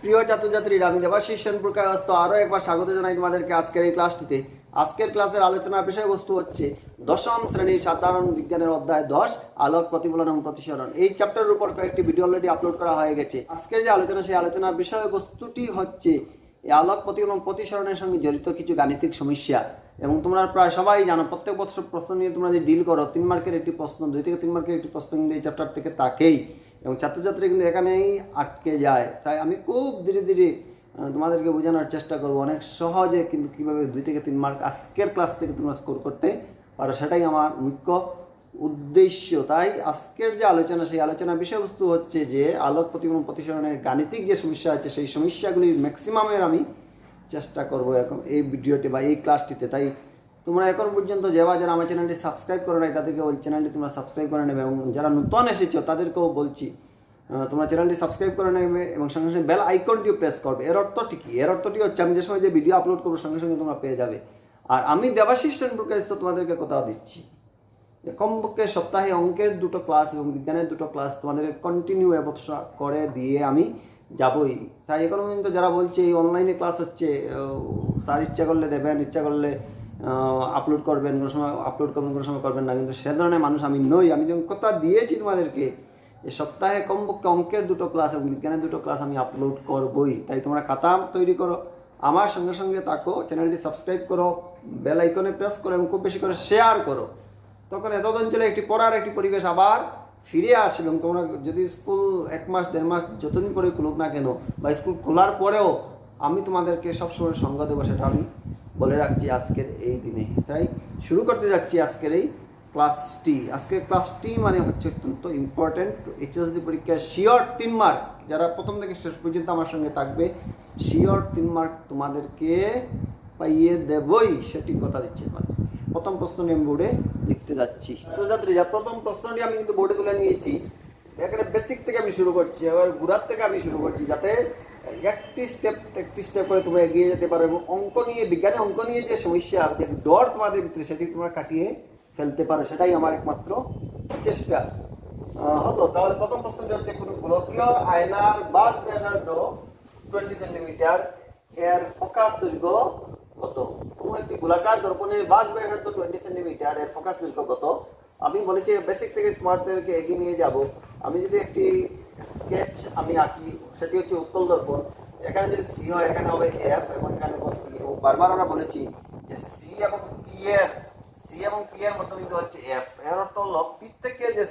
প্রিয় ছাত্রছাত্রীরা, আমি দেবাশিস সেনপুর কায়স্থ আরও একবার স্বাগত জানাই তোমাদেরকে আজকের এই ক্লাসটিতে। আজকের ক্লাসের আলোচনার বিষয়বস্তু হচ্ছে দশম শ্রেণীর সাধারণ বিজ্ঞানের অধ্যায় 10 আলোক প্রতিফলন এবং প্রতিসরণ। এই চ্যাপ্টারের উপর কয়েকটি ভিডিও অলরেডি আপলোড করা হয়ে গেছে। আজকের যে আলোচনা, সেই আলোচনার বিষয়বস্তুটি হচ্ছে এই আলোক প্রতিফলন প্রতিসরণের সঙ্গে জড়িত কিছু গাণিতিক সমস্যা। এবং তোমরা প্রায় সবাই জানো, প্রত্যেক বছর প্রশ্ন নিয়ে তোমরা যে ডিল করো, 3 মার্কের একটি প্রশ্ন, 2 থেকে 3 মার্কের একটি প্রশ্ন কিন্তু এই চ্যাপ্টার থেকে তাকেই, এবং ছাত্রছাত্রী কিন্তু এখানেই আটকে যায়। তাই আমি খুব ধীরে ধীরে তোমাদেরকে বোঝানোর চেষ্টা করবো অনেক সহজে কিন্তু কীভাবে 2 থেকে 3 মার্ক আজকের ক্লাস থেকে তোমরা স্কোর করতে পারো, সেটাই আমার মুখ্য উদ্দেশ্য। তাই আজকের যে আলোচনা, সেই আলোচনার বিষয়বস্তু হচ্ছে যে আলোক প্রতিফলন প্রতিসরণের গাণিতিক যে সমস্যা আছে, সেই সমস্যাগুলির ম্যাক্সিমামের আমি চেষ্টা করবো এখন এই ভিডিওতে বা এই ক্লাসটিতে। তাই তোমরা এখন পর্যন্ত যারা আমার চ্যানেলটি সাবস্ক্রাইব করো নাই, তাদেরকে ওই চ্যানেলটি তোমরা সাবস্ক্রাইব করে নেবে, এবং যারা নতুন এসেছো তাদেরকেও বলছি তোমরা চ্যানেলটি সাবস্ক্রাইব করে নেবে এবং সঙ্গে সঙ্গে বেল আইকনটিও প্রেস করবে। এর অর্থটি কি? এর অর্থটি হচ্ছে আমি যে সময় যে ভিডিও আপলোড করবো সঙ্গে সঙ্গে তোমরা পেয়ে যাবে। আর আমি দেবাশিস সেনপুর কায়স্থ তোমাদেরকে কথা দিচ্ছি যে কমপক্ষে সপ্তাহে অঙ্কের 2টো ক্লাস এবং বিজ্ঞানের 2টো ক্লাস তোমাদের কন্টিনিউ এবছর করে দিয়ে আমি যাবই। তাই এখন পর্যন্ত যারা বলছে এই অনলাইনে ক্লাস হচ্ছে, স্যার ইচ্ছা করলে দেবেন, ইচ্ছা করলে আপলোড করবেন, কোনো সময় আপলোড করবেন, কোনো সময় করবেন না, কিন্তু সে ধরনের মানুষ আমি নই। আমি যখন কথা দিয়েছি তোমাদেরকে যে সপ্তাহে কমপক্ষে অঙ্কের 2টো ক্লাস এবং বিজ্ঞানের 2টো ক্লাস আমি আপলোড করবই। তাই তোমরা খাতা তৈরি করো, আমার সঙ্গে সঙ্গে থাকো, চ্যানেলটি সাবস্ক্রাইব করো, বেল আইকনে প্রেস করো এবং খুব বেশি করে শেয়ার করো। তখন এত অঞ্চলে একটি পড়ার একটি পরিবেশ আবার ফিরে আসে। এবং তোমরা যদি স্কুল 1 মাস 1.5 মাস যতদিন পরে খুলুক না কেন, বা স্কুল খোলার পরেও আমি তোমাদেরকে সবসময় সঙ্গ দেবো, সেটা আমি বলে রাখছি আজকের এই দিনে। তাই শুরু করতে যাচ্ছি আজকের এই ক্লাসটি। আজকের ক্লাসটি মানে হচ্ছে অত্যন্ত ইম্পর্টেন্ট। এইচএসসি পরীক্ষায় শিওর 3 মার্ক, যারা প্রথম থেকে শেষ পর্যন্ত আমার সঙ্গে থাকবে, শিওর 3 মার্ক তোমাদেরকে পাইয়ে দেবই, সেটি কথা দিচ্ছি তোমাদের। প্রথম প্রশ্ন নিয়ে আমি বোর্ডে লিখতে যাচ্ছি। ছাত্রছাত্রীরা, প্রথম প্রশ্নটি আমি কিন্তু বোর্ডে তুলে নিয়েছি। এখানে বেসিক থেকে আমি শুরু করছি, এবার গুড়ার থেকে আমি শুরু করছি, যাতে একটি স্টেপ করে তোমরা এগিয়ে যেতে পারো এবং অঙ্ক নিয়ে, বিজ্ঞানে অঙ্ক নিয়ে যে সমস্যা, যে ডর তোমাদের ভিতরে, সেটি তোমরা কাটিয়ে ফেলতে পারো, সেটাই আমার একমাত্র চেষ্টা। হলো তাহলে প্রথম প্রশ্নটি হচ্ছে, কোন গোলকীয় আয়নার বাস ব্যাসার্ধ 20 সেন্টিমিটার, এর ফোকাস দৈর্ঘ্য কত? কোন একটি গোলাকার দর্পণের বাস ব্যাসার্ধ 20 সেন্টিমিটার, এর ফোকাস দৈর্ঘ্য কত? আমি বলেছি বেসিক থেকে তোমাদেরকে এগিয়ে নিয়ে যাব। আমি যদি একটি স্কেচ আমি আঁকি, সেটি হচ্ছে উত্তল দর্পণ। এখানে যদি সি হয়, এখানে হবে এফ এবং এখানে হবে পি। বারবার আমরা বলেছি যে সি এবং পি এর মধ্যবিন্দু হচ্ছে এফ। এর অর্থ হলো পি থেকে যে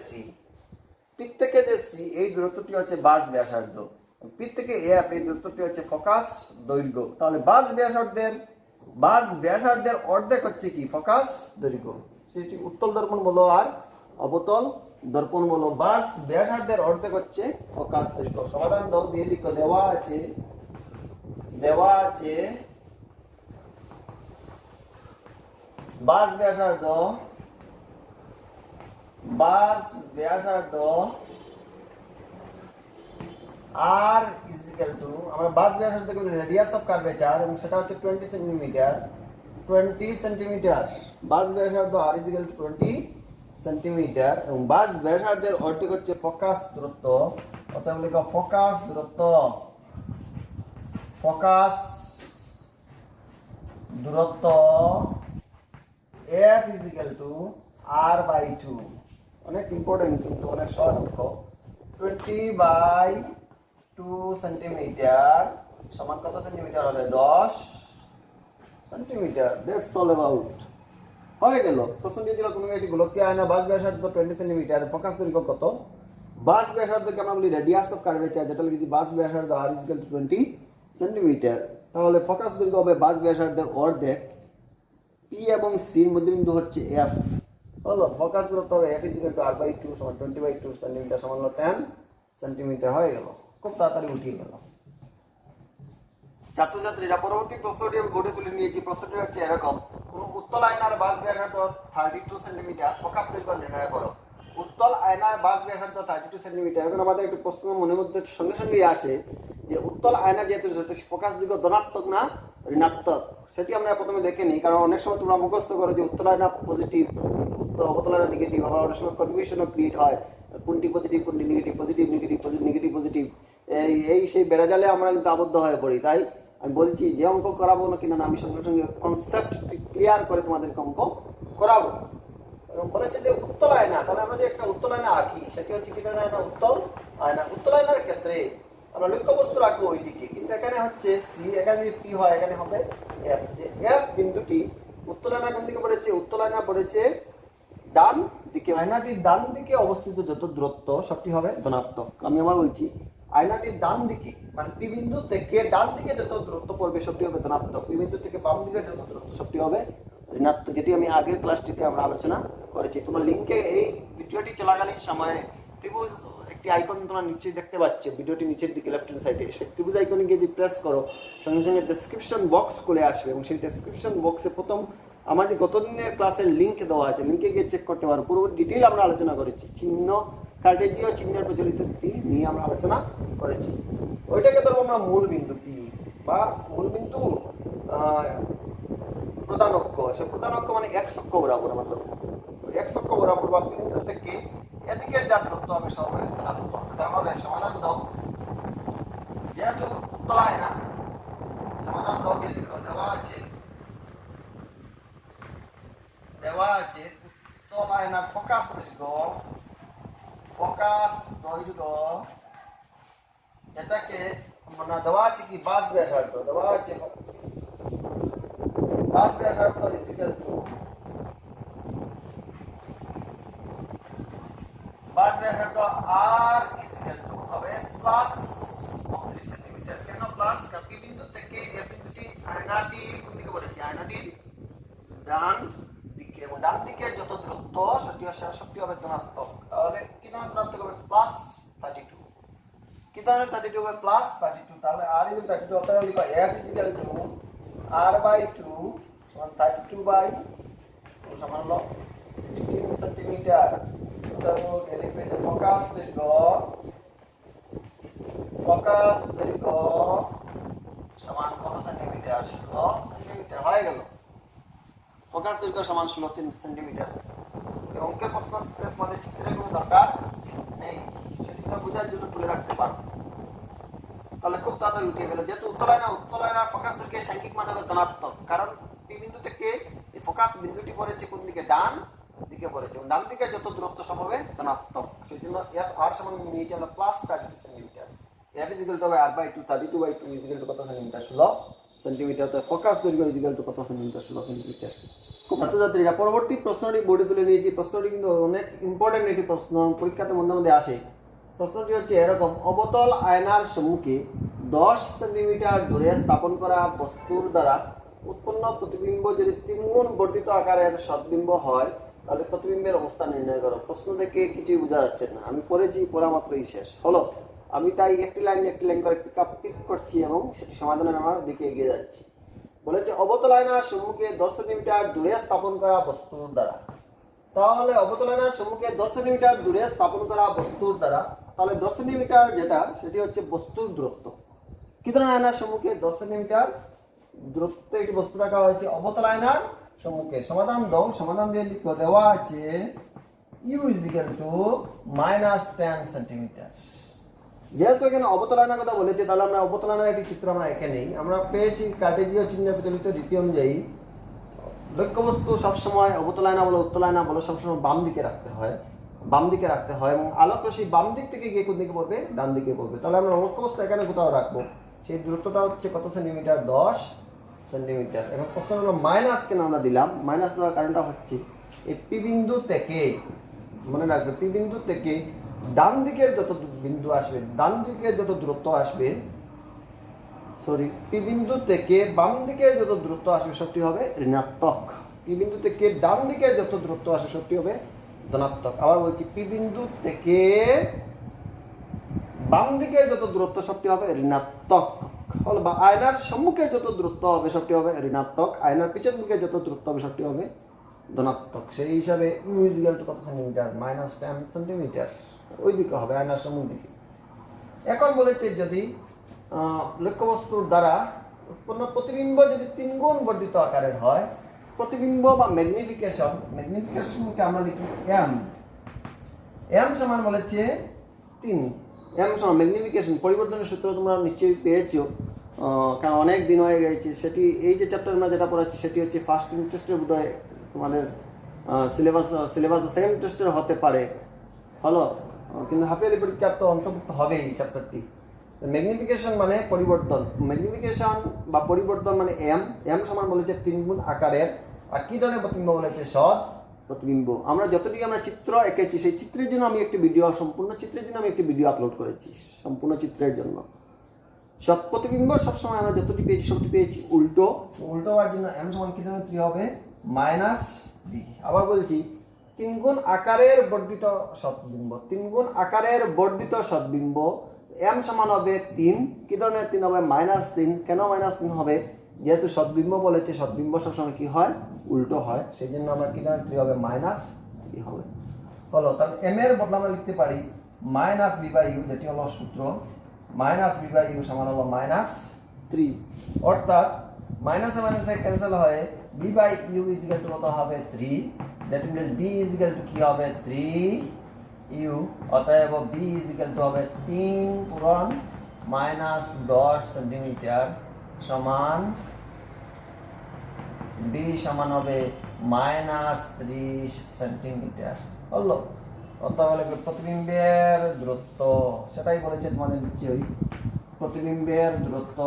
সি এই দূরত্বটি হচ্ছে বাস ব্যাসার্ধ, পি থেকে এফ এই দূরত্বটি হচ্ছে ফোকাস দৈর্ঘ্য। তাহলে বাস ব্যাসার্ধের অর্ধেক হচ্ছে কি? ফোকাস দৈর্ঘ্য। সেটি উত্তল দর্পণ বলো আর অবতল দর্পণ বলো, বাস ব্যাসার্ধের অর্ধেক হচ্ছে ফোকাস দৈর্ঘ্য। সমাধান দাও, দিয়ে লিখো। দেওয়া আছে বাস ব্যাসার্ধ আর ইজিক্যাল টু, আমরা বাস ব্যাসার্ধকে রেডিয়াস অফ কার্ভেচার, এবং সেটা হচ্ছে 20 সেন্টিমিটার। বাস ব্যাসার্ধ আর ইজিক্যাল টু 20 সেন্টিমিটার, এবং বাস ব্যাসার্ধের অর্ধেক হচ্ছে ফোকাস দূরত্ব। অতএব লিখো ফোকাস দূরত্ব F ইজিক্যাল টু R/2। অনেক ইম্পর্টেন্ট কিন্তু অনেক সহজ অঙ্ক। 20/2 সেন্টিমিটার সমান কত সেন্টিমিটার হবে? 10 সেন্টিমিটার। That's all about. হয়ে গেল। প্রশ্ন দিয়েছিল কোনো একটি গোলকীয় আয়না বাস ব্যাসার্ধ 20 সেন্টিমিটার, ফোকাস দৈর্ঘ্য কত? বাস ব্যাসার্ধকে আমরা বলি রেডিয়াস অফ কার্ভেচার, যেটা লিখেছি বাস ব্যাসার্ধ R ইকুয়াল টু 20 সেন্টিমিটার। তাহলে ফোকাস দৈর্ঘ্য হবে বাস ব্যাসার্ধের অর্ধেক। পি এবং সির মধ্যবিন্দু হচ্ছে এফ। হলো ফোকাস দূরত্ব হবে F ইকুয়াল টু R/2 সমান 20/2 সেন্টিমিটার সমান 10 সেন্টিমিটার। হয়ে গেল, খুব তাড়াতাড়ি উঠিয়ে গেল। ছাত্রছাত্রীরা, পরবর্তী প্রশ্নটি আমি বোর্ডে তুলে নিয়েছি। প্রশ্নটি হচ্ছে এরকম, কোন উত্তল আয়নার বাস ব্যাসার্ধ 32 সেন্টিমিটার, ফোকাস দৈর্ঘ্য নির্ণয় করো। উত্তল আয়নার বাস ব্যাসার্ধ 32 সেন্টিমিটার। এখন আমাদের একটু প্রশ্ন মনের মধ্যে সঙ্গে সঙ্গেই আসে যে উত্তল আয়না যেহেতু ফোকাস দৈর্ঘ্য ধনাত্মক না ঋণাত্মক, সেটি আমরা প্রথমে দেখে নিই। কারণ অনেক সময় তোমরা মুখস্থ করো যে উত্তল আয়না পজিটিভ, অবতল আয়না নেগেটিভ, আবার অনেক সময় কনফিউশনও ক্রিয়েট হয়, কোনটি পজিটিভ কোনটি negative, positive negative, positive negative positive. এই সেই বেড়াজালে আমরা কিন্তু আবদ্ধ হয়ে পড়ি। তাই আমি বলছি যে অঙ্ক করাবো না কিনা আমি সঙ্গে সঙ্গে কনসেপ্ট ক্লিয়ার করে তোমাদেরকে অঙ্ক করাবো। এবং বলেছে যে উত্তল আয়না, তাহলে আমরা যে একটা উত্তল আয়না আঁকি সেটি হচ্ছে কি না উত্তল আয়না। উত্তল আয়নার ক্ষেত্রে আমরা লক্ষ্যবস্তু রাখবো ওইদিকে, কিন্তু এখানে হচ্ছে সি, এখানে যদি পি হয় এখানে হবে এফ। যে এফ বিন্দুটি উত্তল আয়না কোন দিকে পড়েছে? উত্তল আয়না পড়েছে ডান দিকে। আয়নাটির ডান দিকে অবস্থিত যত দূরত্ব সবটি হবে ধনাত্মক। আমি আবার বলছি, আয়নাটির ডান দিকে মানে পি বিন্দু থেকে ডান দিকে যত দূরত্ব পড়বে সবটি হবে ধনাত্মক। পি বিন্দু থেকে বাম দিকে যত দূরত্ব সবটি হবে ঋণাত্মক, যেটি আমি আগের ক্লাসটিতে আমরা আলোচনা করেছি। তোমরা লিঙ্কে এই ভিডিওটি চলাকালীন সময়ে ত্রিভুজ একটি আইকন তোমরা নিচে দেখতে পাচ্ছ, ভিডিওটি নিচের দিকে লেফট হ্যান্ড সাইডে, সেই ত্রিভুজ আইকনে গিয়ে যদি প্রেস করো সঙ্গে সঙ্গে ডেসক্রিপশন বক্স খুলে আসবে, এবং সেই ডেসক্রিপশন বক্সে প্রথম আমার যে গত দিনের ক্লাসের লিঙ্ক দেওয়া আছে, লিঙ্কে গিয়ে চেক করতে পারো। পুরো ডিটেইল আমরা আলোচনা করেছি, চিহ্ন কার্টেজীয় চিহ্নের প্রচলিত নিয়ে আমরা আলোচনা করেছি। ওইটাকে ধরো আমরা মূল বিন্দু পি বা মূল বিন্দু প্রধান অক্ষ, সে প্রধান অক্ষ মানে এক্স অক্ষ বরাবর আমরা ধরবো। এক্স অক্ষ বরাবর বা বিন্দু থেকে এদিকের যা দূরত্ব হবে সব হবে ধনাত্মক। তাহলে সমাধান দাও, যেহেতু উত্তল আয়না সমাধান দাও দেওয়া আছে উত্তল আয়নার ফোকাস দৈর্ঘ্য যেটাকে মানে দেওয়া আছে কি বাস ব্যাসার্ধ, দেওয়া আছে বাস ব্যাসার্ধ ইজ ইকুয়াল টু বাস ব্যাসার্ধ আর ইজ ইকুয়াল টু হবে প্লাস 32 সেন্টিমিটার। কেন প্লাস? কারণ পি বিন্দু থেকে এফ বিন্দুটি আয়নাটি কোন দিকে পড়েছে? আয়নাটির ডান দিকে, এবং ডান দিকের যত দূরত্ব সবটি হবে ধনাত্মক। তাহলে কি ধনাত্মক হবে? প্লাস 32। কি ধরনের 32 হবে? প্লাস 32। তাহলে আর ইজ 32, অতএব লিখা f is equal to r by 2 সমান 32 বাই 2 সমান হলো 16 সেন্টিমিটার। লিখবে যে ফোকাস দৈর্ঘ্য সমান কত সেন্টিমিটার? 16 সেন্টিমিটার হয়ে গেল। ফোকাস দৈর্ঘ্য সমান 16 সেন্টিমিটার। অঙ্কের প্রশ্নের মধ্যে চিত্রের কোনো দরকার নেই, সেটি তো বোঝার জন্য তুলে রাখতে পারো, তাহলে খুব তাড়াতাড়ি উঠে গেল। যেহেতু উত্তল আয়নার ফোকাস দৈর্ঘ্য সাংখ্যিক মান হবে ধনাত্মক, কারণ পি বিন্দু থেকে এই ফোকাস বিন্দুটি পড়েছে কোন দিকে? ডান দিকে পড়েছে, এবং ডান দিকে যত দূরত্ব সব হবে ধনাত্মক। সেই জন্য এফ আর সমান নিয়েছি আমরা plus 32 centimetre. F is equal to হবে R by 2, 32 by 2 is equal to কত সেন্টিমিটার? 16 সেন্টিমিটার। তো ফোকাস দৈর্ঘ্য ইজ ইকুয়াল টু কত সেন্টিমিটার? 16 সেন্টিমিটার। ছাত্রছাত্রীরা পরবর্তী প্রশ্নটি বোর্ডে তুলে নিয়েছি। প্রশ্নটি কিন্তু অনেক ইম্পর্টেন্ট একটি প্রশ্ন, পরীক্ষাতে মধ্যে আসে। প্রশ্নটি হচ্ছে এরকম: অবতল আয়নার সম্মুখে 10 সেন্টিমিটার দূরে স্থাপন করা বস্তুর দ্বারা উৎপন্ন প্রতিবিম্ব যদি 3 গুণ বর্ধিত আকারের সদ্বিম্ব হয়, তাহলে প্রতিবিম্বের অবস্থা নির্ণয় করো। প্রশ্ন থেকে কিছুই বোঝা যাচ্ছে না, আমি পড়েছি, পড়া মাত্রই শেষ হলো। আমি তাই একটি লাইন করে পিক করছি এবং সেটি সমাধানের আমার দিকে এগিয়ে যাচ্ছি। বলেছে অবতল আয়নার সম্মুখে 10 সেন্টিমিটার দূরে স্থাপন করা বস্তুর দ্বারা। তাহলে অবতল আয়নার সম্মুখে 10 সেন্টিমিটার দূরে স্থাপন করা বস্তুর দ্বারা, তাহলে 10 সেন্টিমিটার যেটা সেটি হচ্ছে বস্তুর দূরত্ব। কি ধরনের আয়নার সম্মুখে 10 সেন্টিমিটার দূরত্ব একটি বস্তু রাখা হয়েছে অবতল আয়নার সম্মুখে। সমাধান দাও, সমাধান দিয়ে লিখো, দেওয়া আছে u is equal to -10 centimetre. যেহেতু এখানে অবতল আয়নার কথা বলেছে, তাহলে আমরা অবতল আয়নার একটি চিত্র আমরা এখানেই আমরা পেয়েছি। কার্টেজীয় চিহ্নের প্রচলিত রীতি অনুযায়ী লক্ষ্যবস্তু সবসময় অবতল আয়না বলো উত্তল আয়না বলো সবসময় বাম দিকে রাখতে হয়, এবং আলোক রশ্মি বাম দিক থেকে গিয়ে কোন দিকে পড়বে? ডান দিকে পড়বে। তাহলে আমরা লক্ষ্যবস্তু এখানে কোথাও রাখবো, সেই দূরত্বটা হচ্ছে কত সেন্টিমিটার? 10 সেন্টিমিটার। এখন প্রশ্ন হলো মাইনাস কেন আমরা দিলাম? মাইনাস দেওয়ার কারণটা হচ্ছে এই পি বিন্দু থেকে, মনে রাখবে, পি বিন্দু থেকে ডান দিকের যত বিন্দু আসবে, ডান দিকের যত দূরত্ব আসবে, পি বিন্দু থেকে বাম দিকের যত দূরত্ব আসবে সবটি হবে ঋণাত্মক। পি বিন্দু থেকে ডান দিকের যত দূরত্ব আসে সবটি হবে ধনাত্মক। আবার বলছি, পি বিন্দু থেকে বাম দিকের যত দূরত্ব সবটি হবে ঋণাত্মক। বা আয়নার সম্মুখে যত দূরত্ব হবে সবটি হবে ঋণাত্মক, আয়নার পিছন দিকে যত দূরত্ব হবে সবটি হবে ধনাত্মক। সেই হিসাবে ইউ ইজ ইকুয়াল টু কত সেন্টিমিটার? -10 সেন্টিমিটার। ওই দিকে হবে আয়নার সম্মুখ দিকে। এখন বলেছে যদি লক্ষ্যবস্তুর দ্বারা উৎপন্ন প্রতিবিম্ব যদি 3 গুণ বর্ধিত আকারের হয়, প্রতিবিম্ব বা ম্যাগনিফিকেশনকে আমরা লিখি এম সমান বলেছে 3। এম সমান ম্যাগনিফিকেশন পরিবর্তনের সূত্র তোমরা নিশ্চয়ই পেয়েছো, কারণ অনেক দিন হয়ে গেছে। সেটি এই যে চ্যাপ্টার আমরা যেটা পড়াচ্ছি সেটি হচ্ছে ফার্স্ট ইউনিট টেস্টের বোধহয় তোমাদের সিলেবাস বা সেকেন্ড টেস্টের হতে পারে, হলো, কিন্তু হাফ ইয়ারলি পরীক্ষা তো অন্তর্ভুক্ত হবে এই চ্যাপ্টারটি। ম্যাগনিফিকেশন মানে পরিবর্তন, ম্যাগনিফিকেশন বা পরিবর্তন মানে এম সমান বলেছে 3 গুণ আকারের, আর কি ধরনের প্রতিবিম্ব বলেছে সৎ প্রতিবিম্ব। আমরা যতটুকু আমরা চিত্র এঁকেছি সেই চিত্রের জন্য আমি একটি ভিডিও, সম্পূর্ণ চিত্রের জন্য আমি একটি ভিডিও আপলোড করেছি, সম্পূর্ণ চিত্রের জন্য। সৎ প্রতিবিম্ব সবসময় আমরা যতটি পেয়েছি সবটি পেয়েছি উল্টো, উল্টো হওয়ার জন্য এম সমান কি ধরনের 3 হবে -3। আবার বলছি 3 গুণ আকারের বর্ধিত সৎবিম্ব, 3 গুণ আকারের বর্ধিত সৎবিম্ব এম সমান হবে 3। কি ধরনের 3 হবে -3। কেন -3 হবে? যেহেতু সৎবিম্ব বলেছে, সৎবিম্ব সবসময় কি হয় উল্টো হয়, সেই জন্য আমরা কি ধরনের 3 হবে -3 হবে। হলো, তাহলে এম এর বদলে আমরা লিখতে পারি -b/u, যেটি হলো সূত্র, -b/u সমান হলো -3। অর্থাৎ মাইনাসে মাইনাসে ক্যান্সেল হয়ে b/u কত হবে 3, দ্যাট মিনস b কি হবে 3u, অতএব b হবে 3 পূরণ -10 সেন্টিমিটার সমান b সমান হবে -30 সেন্টিমিটার। হলো, অতএব প্রতিবিম্বের দূরত্ব, সেটাই বলেছে তোমাদের নিশ্চয়ই, প্রতিবিম্বের দূরত্ব,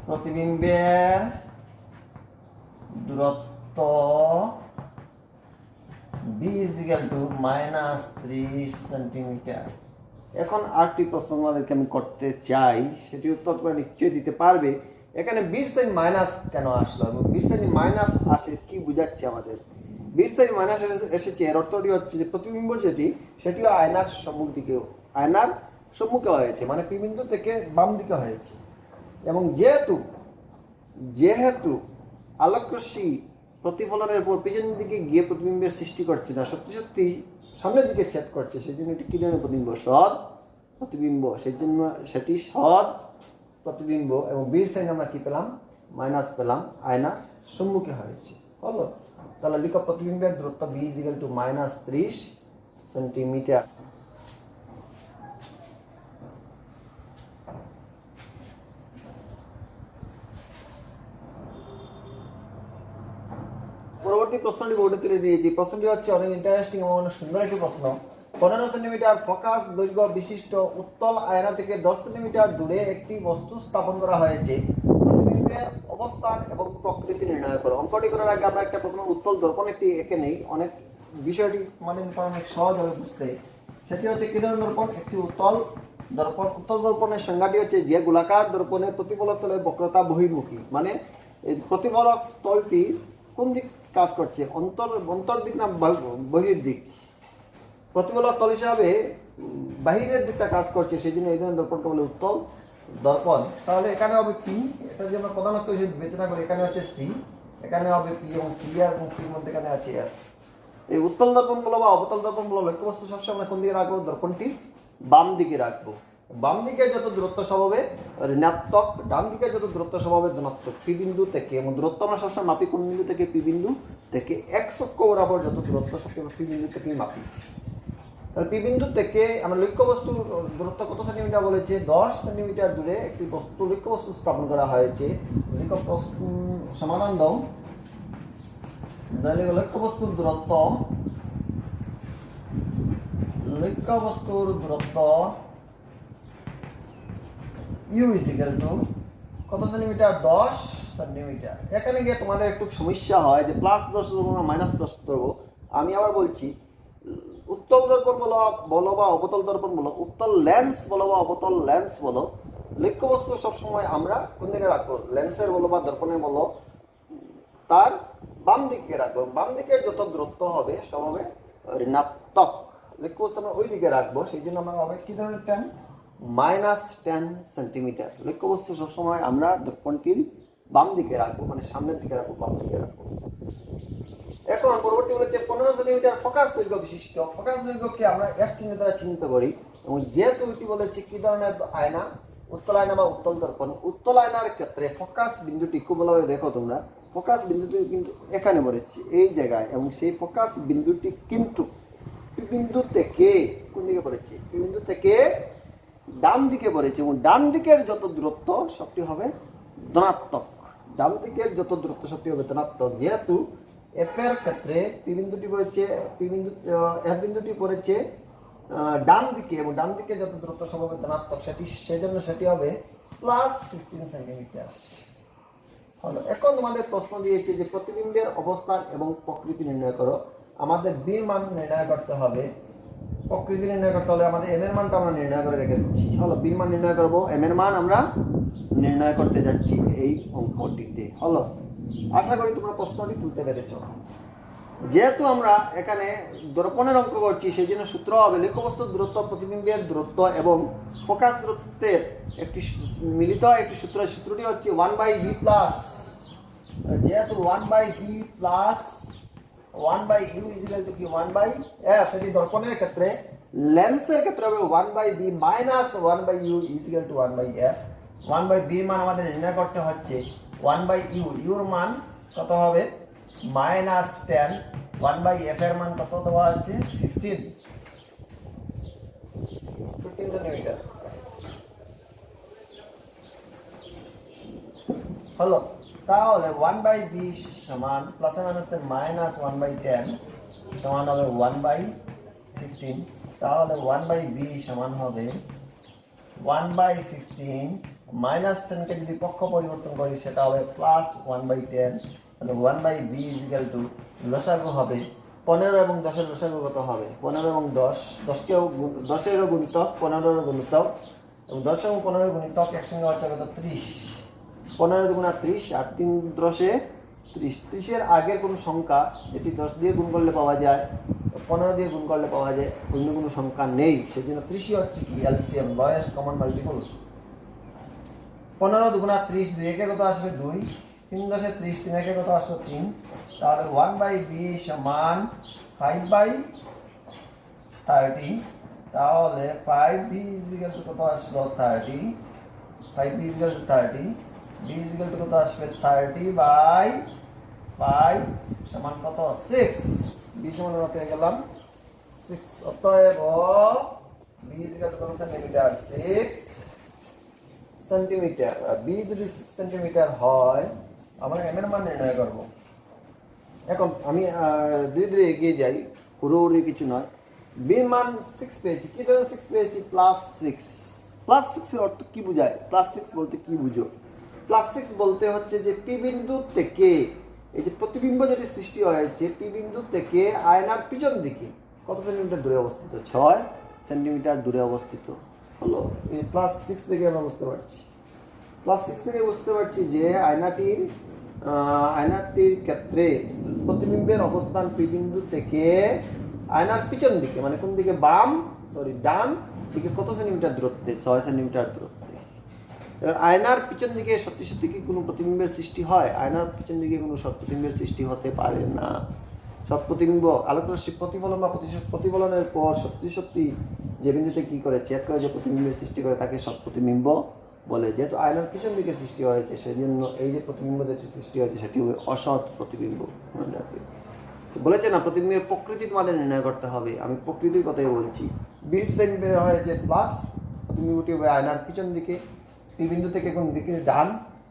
প্রতিবিম্বের দূরত্ব b -30 সেন্টিমিটার। এখন আরেকটি প্রশ্ন আমাদেরকে আমি করতে চাই, সেটি উত্তর তোমরা নিশ্চয়ই দিতে পারবে। এখানে 20 সাইন মাইনাস কেন আসলো এবং 20 সাইন মাইনাস আসে কি বোঝাচ্ছে আমাদের? 20 সাইন মাইনাস এসেছে, এর অর্থটি হচ্ছে যে প্রতিবিম্ব সেটিও আয়নার সম্মুখ দিকে, আয়নার সম্মুখে হয়েছে, মানে পি বিন্দু থেকে বাম দিকে হয়েছে। এবং যেহেতু আলোকরশ্মি প্রতিফলনের পর পিছনের দিকে গিয়ে প্রতিবিম্বের সৃষ্টি করছে না, সত্যি সত্যি সামনের দিকে ছেদ করছে, সেই জন্য এটি কি ধরনের প্রতিবিম্ব? সৎ প্রতিবিম্ব। সেই জন্য সেটি সৎ প্রতিবিম্ব। এবং বির সাইন আমরা কি পেলাম? মাইনাস পেলাম, আয়না সম্মুখে হয়েছে। হলো, তাহলে লিখো প্রতিবিম্বের দূরত্ব b -30 সেন্টিমিটার। পরবর্তী প্রশ্নটি বোর্ডে তুলে নিয়েছি। প্রশ্নটি হচ্ছে অনেক ইন্টারেস্টিং এবং অনেক সুন্দর একটি প্রশ্ন। 15 সেন্টিমিটার ফোকাস দৈর্ঘ্য বিশিষ্ট উত্তল আয়না থেকে 10 সেন্টিমিটার দূরে একটি বস্তু স্থাপন করা হয়েছে। প্রতিবিম্বের অবস্থান এবং প্রকৃতি নির্ণয় করো। অঙ্কটি করার আগে আমরা একটা প্রথমে উত্তল দর্পণ একটি এঁকে নেই, অনেক বিষয়টি মানে অনেক সহজ হবে বুঝতে। সেটি হচ্ছে কি ধরনের দর্পণ? একটি উত্তল দর্পণ। উত্তল দর্পণের সংজ্ঞাটি হচ্ছে যে গোলাকার দর্পণের প্রতিফলক তলের বক্রতা বহির্মুখী, মানে এই প্রতিফলক তলটি কোন দিক কাজ করছে? অন্তর দিক না বহির দিক? প্রতিফলক তল হিসাবে বাহিরের দিকটা কাজ করছে, সেই জন্য এই ধরনের দর্পণকে বলে উত্তল দর্পণ। তাহলে এখানে হবে পি, এটা যে আমরা প্রধানত হিসেবে বিবেচনা করি, এখানে হচ্ছে সি, এখানে হবে পি এবং সি আর এবং পির মধ্যে এখানে আছে আর। এই উত্তল দর্পণ বলো বা অবতল দর্পণ বলো, লক্ষ্যবস্তু সবসময় আমরা কোন দিকে রাখবো? দর্পণটি বাম দিকে রাখবো। বাম দিকে যত দূরত্ব সব হবে ঋণাত্মক, ডান দিকে যত দূরত্ব সব হবে ধনাত্মক। পি বিন্দু থেকে, এবং দূরত্ব আমরা সবসময় মাপি কোন বিন্দু থেকে? পি বিন্দু থেকে। এক্স অক্ষ বরাবর যত দূরত্ব সবসময় পি বিন্দু থেকেই মাপি। তাহলে পি বিন্দু থেকে আমরা লক্ষ্যবস্তুর দূরত্ব কত সেন্টিমিটার বলেছে? 10 সেন্টিমিটার দূরে একটি বস্তু লক্ষ্যবস্তু স্থাপন করা হয়েছে। সমাধান দাও। লক্ষ্যবস্তুর দূরত্ব, ইউ ইজিক্যাল টু কত সেন্টিমিটার? 10 সেন্টিমিটার। এখানে গিয়ে তোমাদের একটু সমস্যা হয় যে +10 ধরবো না -10 ধরবো। আমি আবার বলছি, উত্তল দর্পণ বলো বা অবতল দর্পণ বলো, উত্তল লেন্স বলো বা অবতল লেন্স বলো, লক্ষ্যবস্তু সবসময় আমরা কোন দিকে রাখবো? লেন্সের বলো বা দর্পণের বলো, তার বাম দিকে রাখবো। বাম দিকে যত দূরত্ব হবে সব হবে ঋণাত্মক। লক্ষ্যবস্তু আমরা ওই দিকে রাখবো, সেই জন্য আমরা হবে কি ধরনের টেন? -10 সেন্টিমিটার। লক্ষ্যবস্তু সবসময় আমরা দর্পণটির বাম দিকে রাখবো, মানে সামনের দিকে রাখবো, বাম দিকে রাখবো। এখন পরবর্তী বলেছে 15 সেন্টিমিটার ফোকাস দৈর্ঘ্য বিশিষ্ট। ফোকাস দৈর্ঘ্যকে আমরা এফ চিহ্ন দ্বারা চিহ্নিত করি। এবং যেহেতু এটি বলেছে কি ধরনের আয়না? উত্তল আয়না বা উত্তল দর্পণ। উত্তল আয়নার ক্ষেত্রে ফোকাস বিন্দুটি খুব ভালোভাবে দেখো তোমরা, ফোকাস বিন্দুটি কিন্তু এখানে বলেছি এই জায়গায়, এবং সেই ফোকাস বিন্দুটি কিন্তু পি বিন্দু থেকে কোন দিকে পড়েছে? পি বিন্দু থেকে ডান দিকে পড়েছে এবং ডান দিকের যত দূরত্ব সবটি হবে ধনাত্মক। ডান দিকের যত দূরত্ব সবটি হবে ধনাত্মক, যেহেতু এফ এর ক্ষেত্রে পি বিন্দুটি পড়েছে এফ বিন্দুটি পড়েছে ডান দিকে এবং ডান দিকে যত দূরত্ব সব হবে ধনাত্মক, সেজন্য সেটি হবে +15 সেন্টিমিটার। হলো, এখন তোমাদের প্রশ্ন দিয়েছে যে প্রতিবিম্বের অবস্থান এবং প্রকৃতি নির্ণয় করো। আমাদের বির মান নির্ণয় করতে হবে, প্রকৃতি নির্ণয় করতে হলে আমাদের এম এর মানটা আমরা নির্ণয় করে রেখে দিচ্ছি। হলো, বির মান নির্ণয় করবো, এম এর মান আমরা নির্ণয় করতে যাচ্ছি এই অঙ্কটিতে। হলো, আশা করি তোমরা প্রশ্নটি তুলতে পেরেছ। যেহেতু আমরা এখানে দর্পণের অঙ্ক করছি, সেই জন্য সূত্র হবে লক্ষ্যবস্তুর দূরত্ব, প্রতিবিম্বের দূরত্ব এবং ফোকাস দূরত্বের একটি মিলিত একটি সূত্রটি হচ্ছে 1/b প্লাস, যেহেতু 1/b plus 1/u equal to কি 1/f, এটি দর্পণের ক্ষেত্রে। লেন্সের ক্ষেত্রে হবে 1/b minus 1/u equal to 1/f। 1/b এর মান আমাদের নির্ণয় করতে হচ্ছে 1/u, ইউর মান কত হবে -10, 1/f এর মান কত দেওয়া আছে 15 সেন্টিমিটার। হলো, তাহলে 1/b সমান প্লাসে মাইনাসে -1/10 সমান হবে 1/15। তাহলে 1/b সমান হবে 1/15 -10 কে যদি পক্ষ পরিবর্তন করি সেটা হবে +1/10। তাহলে 1/b ইকুয়াল টু লসাগু হবে 15 এবং 10 এর লসাগু কত হবে? 15 এবং 10, 10 এর গুণিতক 15 এর গুণিতক এবং 10 এবং 15 এর গুণিতক একসঙ্গে হচ্ছে কত 30। 15 দুগুণা 30 আর 3 10 30। 30 এর আগের কোনো সংখ্যা যেটি 10 দিয়ে গুণ করলে পাওয়া যায়, 15 দিয়ে গুণ করলে পাওয়া যায়, অন্য কোনো সংখ্যা নেই, সেজন্য 30 হচ্ছে কি এলসিএম, লোয়েস্ট কমন মাল্টিপল। 15 দুগুণা 30, 2 একে কত আসবে 2, 3 10 30, 3 একে কত আসলো 3। তাহলে 1/b সমান 5/30। তাহলে 5b ইকুয়াল টু কত আসলো 30, 5b equal to 30, b equal to কত আসবে 30/5 সমান কত 6। b সমান আমরা পেয়ে গেলাম 6। অতএব b ইকুয়াল টু কত সেন্টিমিটার? 6 সেন্টিমিটার। আর b যদি 6 সেন্টিমিটার হয়, আমরা m এর মান নির্ণয় করব। এখন আমি ধীরে ধীরে এগিয়ে যাই, হুড়োহুড়ি কিছু নয়। b এর মান 6 পেয়েছি। কি ধরনের 6 পেয়েছি? +6। +6 এর অর্থ কি বোঝায়? +6 বলতে কি বুঝো? +6 বলতে হচ্ছে যে পি বিন্দু থেকে এই যে প্রতিবিম্ব যেটি সৃষ্টি হয়েছে, পি বিন্দু থেকে আয়নার পিছন দিকে কত সেন্টিমিটার দূরে অবস্থিত? 6 সেন্টিমিটার দূরে অবস্থিত। হলো, এই +6 থেকে আমরা বুঝতে পারছি, +6 থেকে বুঝতে পারছি যে আয়নাটির ক্ষেত্রে প্রতিবিম্বের অবস্থান পি বিন্দু থেকে আয়নার পিছন দিকে, মানে কোন দিকে, ডান দিকে কত সেন্টিমিটার দূরত্বে? 6 সেন্টিমিটার দূরত্বে। আয়নার পিছন দিকে সত্যি সত্যি কি কোনো প্রতিবিম্বের সৃষ্টি হয়? আয়নার পিছন দিকে কোনো প্রতিবিম্বের সৃষ্টি হতে পারে না। সব প্রতিবিম্ব আলোকরশ্মি প্রতিফলন বা প্রতিফলনের পর সত্যি সত্যি যে বিন্দুতে কি করে ছেদ করে যে প্রতিবিম্বের সৃষ্টি করে তাকে সব প্রতিবিম্ব বলে। যেহেতু আয়নার পিছন দিকে সৃষ্টি হয়েছে, সেই জন্য এই যে প্রতিবিম্ব যেটি সৃষ্টি হয়েছে সেটি হবে অসৎ প্রতিবিম্ব। বলেছে না প্রতিবিম্বের প্রকৃতি তোমাদের নির্ণয় করতে হবে, আমি প্রকৃতির কথাই বলছি। 20 সেন্টিমিটার হয়েছে প্লাস, প্রতিবিম্বটি হবে আয়নার পিছন দিকে, পি বিন্দু থেকে কোন দিকে? ডান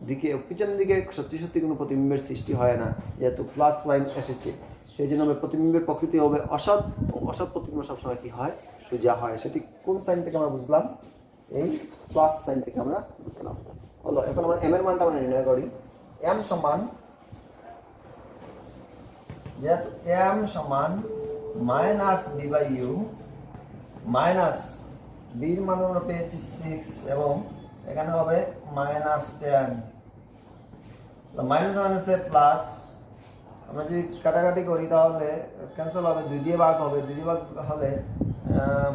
দিকে। পিছন দিকে সত্যি সত্যি কোনো প্রতিবিম্বের সৃষ্টি হয় না, যেহেতু প্লাস সাইন এসেছে, সেই জন্য প্রতিবিম্বের প্রকৃতি হবে অসৎ। অসৎ প্রতিবিম্ব সবসময় কি হয়? সোজা হয়। সেটি কোন সাইন থেকে আমরা বুঝলাম? এই প্লাস সাইন থেকে আমরা বুঝলাম। হলো, এখন আমরা এম এর মানটা আমরা নির্ণয় করি। এম সমান, যেহেতু এম সমান -b/u মাইনাস বির মান আমরা পেয়েছি 6 এবং এখানে হবে -10, মাইনাস মাইনাসে প্লাস। আমরা যদি কাটাকাটি করি তাহলে ক্যান্সেল হবে, 2 দিয়ে ভাগ হবে, 2 দিয়ে ভাগ হলে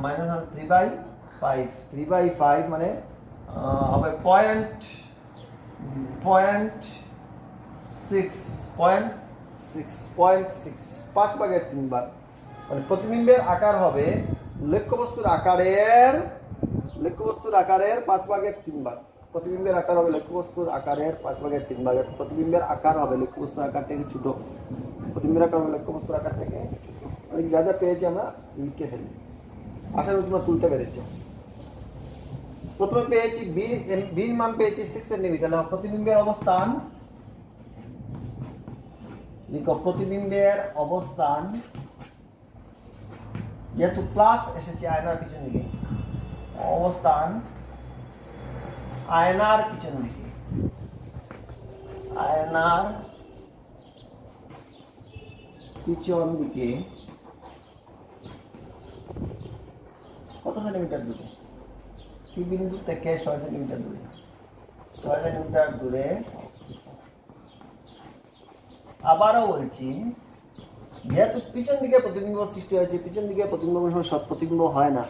-3/5 মানে হবে 0.6 5/3 ভাগ। মানে প্রতিবিম্বের আকার হবে লক্ষ্যবস্তুর আকারের 5/3 ভাগ। প্রতিবিম্বের আকার হবে লক্ষ্যবস্তুর আকারের 5/3 ভাগ। প্রতিবিম্বের আকার হবে লক্ষ্যবস্তুর আকার থেকে ছোট, প্রতিবিম্বের আকার হবে লক্ষ্যবস্তুর আকার থেকে ছোট। ওই যা যা পেয়েছি আমরা লিখে ফেলি, আশা করি তোমরা তুলতে পেরেছো। প্রথমে পেয়েছি বির মান পেয়েছি 6 সেন্টিমিটার। প্রতিবিম্বের অবস্থান লিখো, প্রতিবিম্বের অবস্থান যেহেতু প্লাস এসেছে আয়নার পিছন দিকে, অবস্থান আয়নার পিছন দিকে, আয়নার পিছন দিকে কত সেন্টিমিটার দূরে? পি বিন্দু থেকে 6 সেন্টিমিটার দূরে, 6 সেন্টিমিটার দূরে। আবারও বলছি, যেহেতু পিছন দিকে প্রতিবিম্ব সৃষ্টি হয়েছে, পিছন দিকে প্রতিবিম্ব সৎ প্রতিবিম্ব হয় না,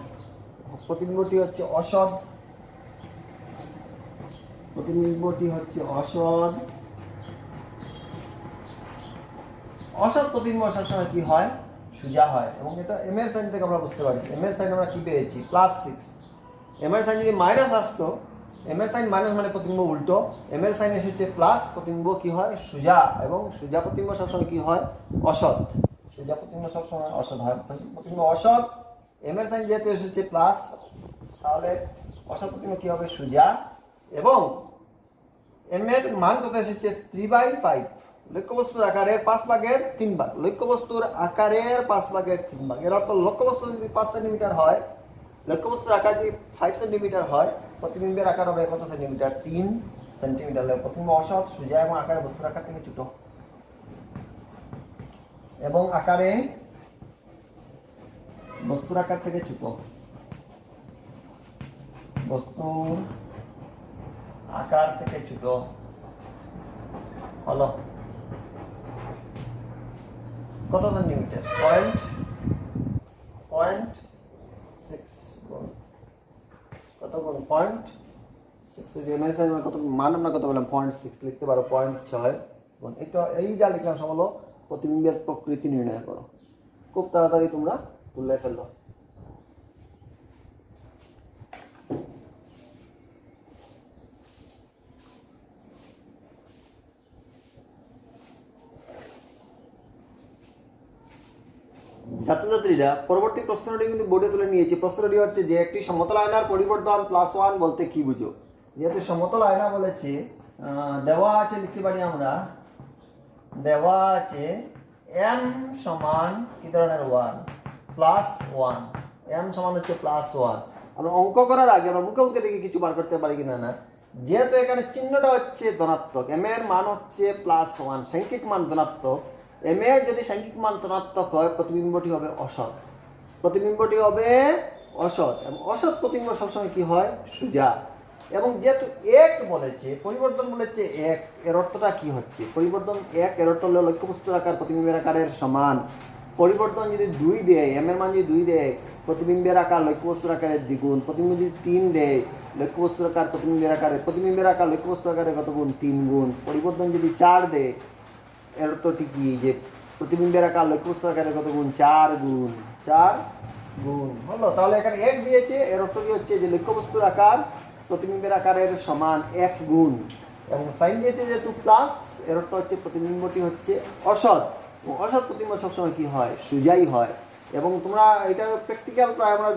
প্রতিবিম্বটি হচ্ছে অসৎ, প্রতিবিম্বটি হচ্ছে অসৎ। অসৎ প্রতিবিম্ব সবসময় কি হয়? সোজা হয়। এবং এটা এম এর সাইন থেকে আমরা বুঝতে পারি। এম এর সাইন আমরা কি পেয়েছি? +6। এম এর সাইন যদি মাইনাস আসতো, এম এর সাইন মাইনাস মানে প্রতিবিম্ব উল্টো, এম এর সাইন এসেছে প্লাস, প্রতিবিম্ব কি হয়? সোজা। এবং সোজা প্রতিবিম্ব সবসময় কি হয়? অসৎ। সোজা প্রতিবিম্ব সবসময় অসৎ হয়। প্রতিবিম্ব অসৎ, এম এর সাইন যেহেতু এসেছে প্লাস, তাহলে অসৎ প্রতিবিম্ব কি হবে? সোজা। এবং এম এর মান কত এসেছে? 3/5। লক্ষ্যবস্তুর আকারের 5 ভাগের 3 ভাগ। লক্ষ্যবস্তুর আকারের 5 ভাগের 3 ভাগ। এর অর্থ লক্ষ্যবস্তু যদি 5 সেন্টিমিটার হয়, লক্ষ্যবস্তুর আকার যদি 5 সেন্টিমিটার হয়, প্রতিবিম্বের আকার হবে কত সেন্টিমিটার? 3 সেন্টিমিটার। প্রতিবিম্ব অসৎ, সোজা এবং আকারে বস্তুর আকার থেকে ছোট, এবং আকারে বস্তুর আকার থেকে ছোট, বস্তুর আকার থেকে ছোট হলো কত সেন্টিমিটার? 0.6 গুণ কত গুণ 0.6। কত মান আমরা কত বললাম? 0.6 লিখতে পারো, 0.6 গুণ এটা। এই যা লিখলাম সব হলো প্রতিবিম্বের প্রকৃতি নির্ণয় করো। খুব তাড়াতাড়ি তোমরা তুলে ফেলো। ছাত্রছাত্রীরা, পরবর্তী প্রশ্নটি কিন্তু বোর্ডে তুলে নিয়েছি। প্রশ্নটি হচ্ছে যে একটি সমতল আয়নার পরিবর্তন +1 বলতে কি বুঝো? যেহেতু সমতল আয়না বলেছে, দেওয়া আছে, লিখতে পারি আমরা, দেওয়া আছে m সমান কি ধরনের 1 +1, m সমান হচ্ছে +1। আমরা অঙ্ক করার আগে আমরা মুখে মুখে দেখে কিছু বার করতে পারি কিনা না। যেহেতু এখানে চিহ্নটা হচ্ছে ধনাত্মক, m এর মান হচ্ছে +1, সাংখ্যিক মান ধনাত্মক, এম এর যদি সাংখ্যিক মান ধনাত্মক হয়, প্রতিবিম্বটি হবে অসৎ, প্রতিবিম্বটি হবে অসৎ। এবং অসৎ প্রতিবিম্ব সবসময় কি হয়? সোজা। এবং যেহেতু 1 বলেছে, পরিবর্তন বলেছে 1, এর অর্থটা কি হচ্ছে? পরিবর্তন 1 এর অর্থ হলো লক্ষ্যবস্তুর আকার প্রতিবিম্বের আকারের সমান। পরিবর্তন যদি 2 দেয়, এম এর মান যদি 2 দেয়, প্রতিবিম্বের আকার লক্ষ্যবস্তুর আকারের দ্বিগুণ। প্রতিবিম্ব যদি 3 দেয়, লক্ষ্যবস্তুর আকার প্রতিবিম্বের আকার লক্ষ্যবস্তুর আকারের কত গুণ? 3 গুণ। পরিবর্তন যদি 4 দেয়, এর অর্থটি কি? যে প্রতিবিম্বের আকার লক্ষ্যবস্তুর আকারের কত গুণ? 4 গুণ। 4 গুণ হলো। তাহলে এখানে 1 দিয়েছে, এর অর্থ কি হচ্ছে? যে লক্ষ্যবস্তুর আকার প্রতিবিম্বের আকারের সমান 1 গুণ। এবং সাইন দিয়েছে যেহেতু প্লাস, এর অর্থ হচ্ছে প্রতিবিম্বটি হচ্ছে অসৎ। অসৎ প্রতিবিম্ব সবসময় কি হয়? সোজাই হয়। এবং তোমরা এটা প্র্যাকটিক্যাল প্রায় আমরা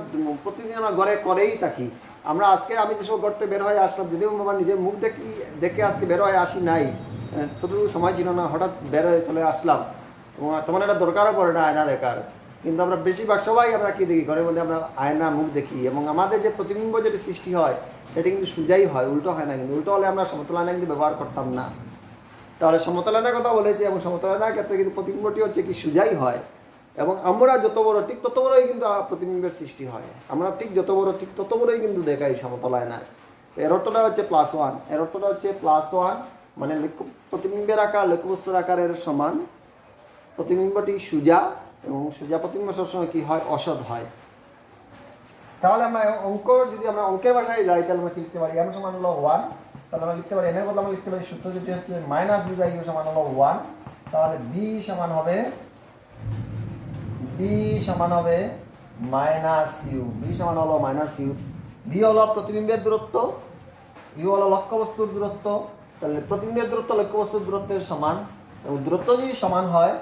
প্রতিদিন আমরা ঘরে করেই থাকি। আমরা আজকে আমি যেসব করতে বের হয়ে আসলাম, যদিও আমার নিজের মুখ দেখে আজকে বের হয়ে আসি নাই, ততটুকু সময় ছিল না, হঠাৎ বের হয়ে চলে আসলাম। এবং তোমার এটা দরকারও পড়ে না আয়না দেখার, কিন্তু আমরা বেশিরভাগ সবাই আমরা কি দেখি? ঘরের মধ্যে আমরা আয়না মুখ দেখি। এবং আমাদের যে প্রতিবিম্ব যেটি সৃষ্টি হয়, সেটা কিন্তু সোজাই হয়, উল্টো হয় না। কিন্তু উল্টো হলে আমরা সমতল আয়না কিন্তু ব্যবহার করতাম না। তাহলে সমতল আয়নার কথা বলেছি, এবং সমতল আয়নার ক্ষেত্রে কিন্তু প্রতিবিম্বটি হচ্ছে কি? সোজাই হয়। এবং আমরা যত বড় ঠিক তত বড়ই কিন্তু প্রতিবিম্বের সৃষ্টি হয়। আমরা ঠিক যত বড় ঠিক তত বড়ই কিন্তু দেখাই সমতল আয়নায়। এর অর্থটা হচ্ছে +1, এর অর্থটা হচ্ছে +1 মানে প্রতিবিম্বের আকার লক্ষ্যবস্তুর আকারের সমান, প্রতিবিম্বটি সোজা, এবং সোজা প্রতিবিম্ব সবসময় কি হয়? অসৎ হয়। তাহলে আমরা অঙ্ক যদি আমরা অঙ্কের ভাষায় যাই, তাহলে আমরা লিখতে পারি m সমান হলো 1। তাহলে আমরা লিখতে পারি m এর বদলে আমরা লিখতে পারি সূত্র যেটি হচ্ছে -b/u সমান হলো 1। তাহলে b সমান হবে -u, b সমান হলো -u। b হলো প্রতিবিম্বের দূরত্ব, u হলো লক্ষ্যবস্তুর দূরত্ব। তাহলে প্রতিবিম্বের দূরত্ব লক্ষ্যবস্তুর দূরত্বের সমান, এবং দূরত্ব যদি সমান হয়,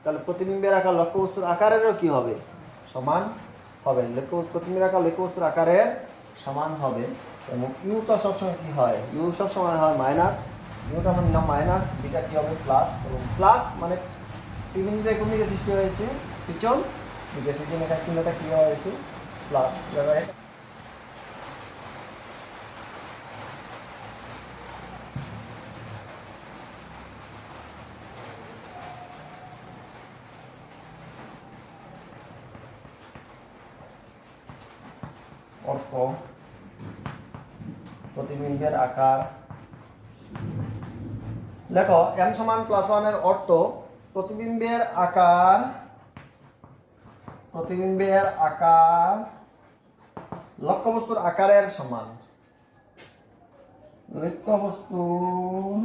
তাহলে প্রতিবিম্বের আকার লক্ষ্যবস্তুর আকারেরও কি হবে, সমান হবে। প্রতিবিম্বের আকার লক্ষ্যবস্তুর আকারের সমান হবে। এবং ইউ তো সবসময় কি হয়, ইউ সবসময় হয় মাইনাস, ইউটা আমার নাম মাইনাস, বিটা কি হবে প্লাস। এবং প্লাস মানে পি বিন্দুতে কোন দিকে সৃষ্টি হয়েছে, পিছন দিকে, সেই জন্য এখানে চিহ্নটা কি হয়েছে প্লাস। অর্থ প্রতিবিম্বের আকার, দেখো m সমান +1 এর অর্থ প্রতিবিম্বের আকার লক্ষ্যবস্তুর আকারের সমান। লক্ষ্যবস্তুর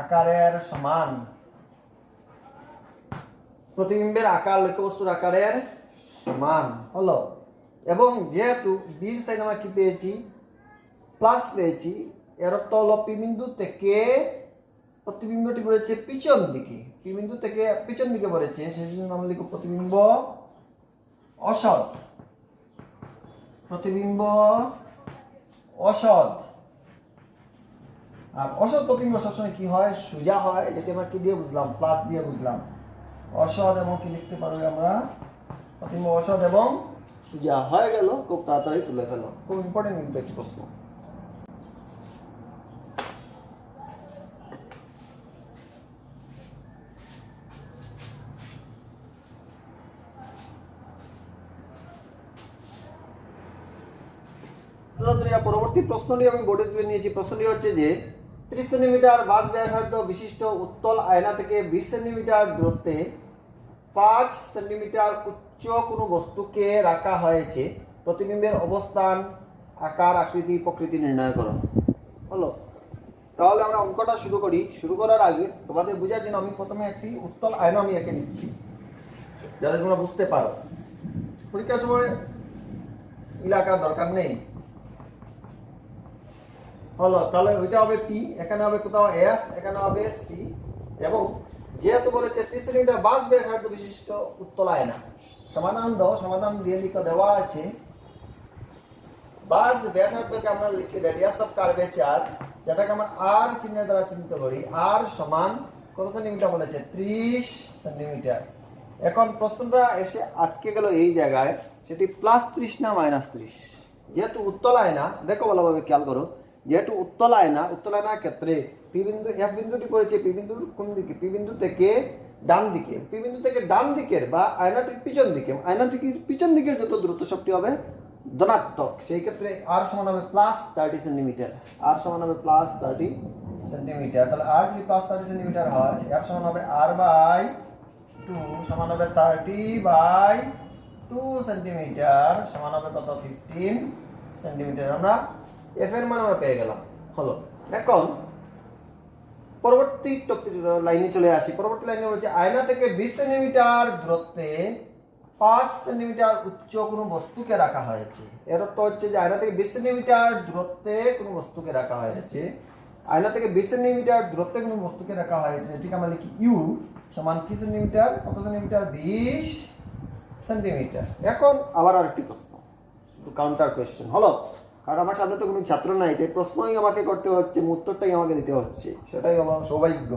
আকারের সমান। প্রতিবিম্বের আকার লক্ষ্যবস্তুর আকারের সমান হলো। এবং যেহেতু বির সাইড আমরা কি পেয়েছি, প্লাস পেয়েছি, এর অর্থ হলো পি বিন্দু থেকে প্রতিবিম্বটি পড়েছে পিছন দিকে, পি বিন্দু থেকে পিছন দিকে পড়েছে, সেই জন্য আমরা লিখব প্রতিবিম্ব অসৎ। প্রতিবিম্ব অসৎ। আর অসৎ প্রতিবিম্ব সবসময় কি হয়, সোজা হয়, যেটা আমরা কি দিয়ে বুঝলাম, প্লাস দিয়ে বুঝলাম। অসৎ এবং কি লিখতে পারবো আমরা, প্রতিবিম্ব অসৎ এবং সোজা হয়ে গেল, খুব তাড়াতাড়ি তুলে ফেলো। খুব ইম্পর্টেন্ট কিন্তু একটি প্রশ্ন। পরবর্তী প্রশ্নটি আমি বোর্ডে তুলে নিয়েছি। প্রশ্নটি হচ্ছে যে 30 সেন্টিমিটার বাস ব্যাসার্ধ বিশিষ্ট উত্তল আয়না থেকে 20 সেন্টিমিটার দূরত্বে 5 সেন্টিমিটার উচ্চ কোনো বস্তুকে রাখা হয়েছে। প্রতিবিম্বের অবস্থান, আকার, আকৃতি, প্রকৃতি নির্ণয় করো। হলো, তাহলে আমরা অঙ্কটা শুরু করি। শুরু করার আগে তোমাদের বোঝার জন্য আমি প্রথমে একটি উত্তল আয়না আমি এঁকে নিচ্ছি, যাতে তোমরা বুঝতে পারো। পরীক্ষার সময় এলাকার দরকার নেই। হলো, তাহলে ওইটা হবে পি, এখানে হবে কোথাও এফ, এখানে হবে সি। এবং যেহেতু বলেছে 30 সেন্টিমিটার বাস ব্যাসার্ধ বিশিষ্ট উত্তল আয়না, সমাধান দাও। সমাধান দিয়ে লিখে দেওয়া আছে, বাস ব্যাসার্ধকে আমরা লিখি রেডিয়াস অফ কার্ভেচার, যেটাকে আমরা আর চিহ্নের দ্বারা চিহ্নিত করি। আর সমান কত সেন্টিমিটার বলেছে, 30 সেন্টিমিটার। এখন প্রশ্নটা এসে আটকে গেল এই জায়গায়, সেটি +30 না -30। যেহেতু উত্তল আয়না, দেখো ভালোভাবে খেয়াল করো, যেহেতু উত্তল আয়নার ক্ষেত্রে পি বিন্দু, এফ বিন্দুটি পড়েছে পি বিন্দুর কোন দিকে, পি বিন্দু থেকে ডান দিকে। পি বিন্দু থেকে ডান দিকের বা আয়নাটির পিছন দিকে, আয়নাটির পিছন দিকের যত দূরত্ব সবটি হবে ধনাত্মক। সেই ক্ষেত্রে আর সমান হবে +30 সেন্টিমিটার। আর সমান হবে +30 সেন্টিমিটার। তাহলে আর যদি +30 সেন্টিমিটার হয়, এফ সমান হবে r/2 সমান হবে 30/2 সেন্টিমিটার, সমান হবে কত, 15 সেন্টিমিটার। আমরা এফ এর মান আমরা পেয়ে গেলাম। হলো, এখন পরবর্তী লাইনে চলে আসি। পরবর্তী লাইনে বলছে আয়না থেকে 20 সেন্টিমিটার দূরত্বে 5 সেন্টিমিটার উচ্চ কোনো বস্তুকে রাখা হয়েছে। এর অর্থ হচ্ছে যে আয়না থেকে 20 সেন্টিমিটার দূরত্বে কোনো বস্তুকে রাখা হয়েছে। আয়না থেকে 20 সেন্টিমিটার দূরত্বে কোনো বস্তুকে রাখা হয়েছে, ঠিক আমরা লিখি ইউ সমান কি সেন্টিমিটার, কত সেন্টিমিটার, 20 সেন্টিমিটার। এখন আবার আরেকটি প্রশ্ন, কাউন্টার কোয়েশ্চেন। হলো, কারণ আমার সামনে তো কোনো ছাত্র নাই, তাই প্রশ্নই আমাকে করতে হচ্ছে, উত্তরটাই আমাকে দিতে হচ্ছে, সেটাই আমার সৌভাগ্য।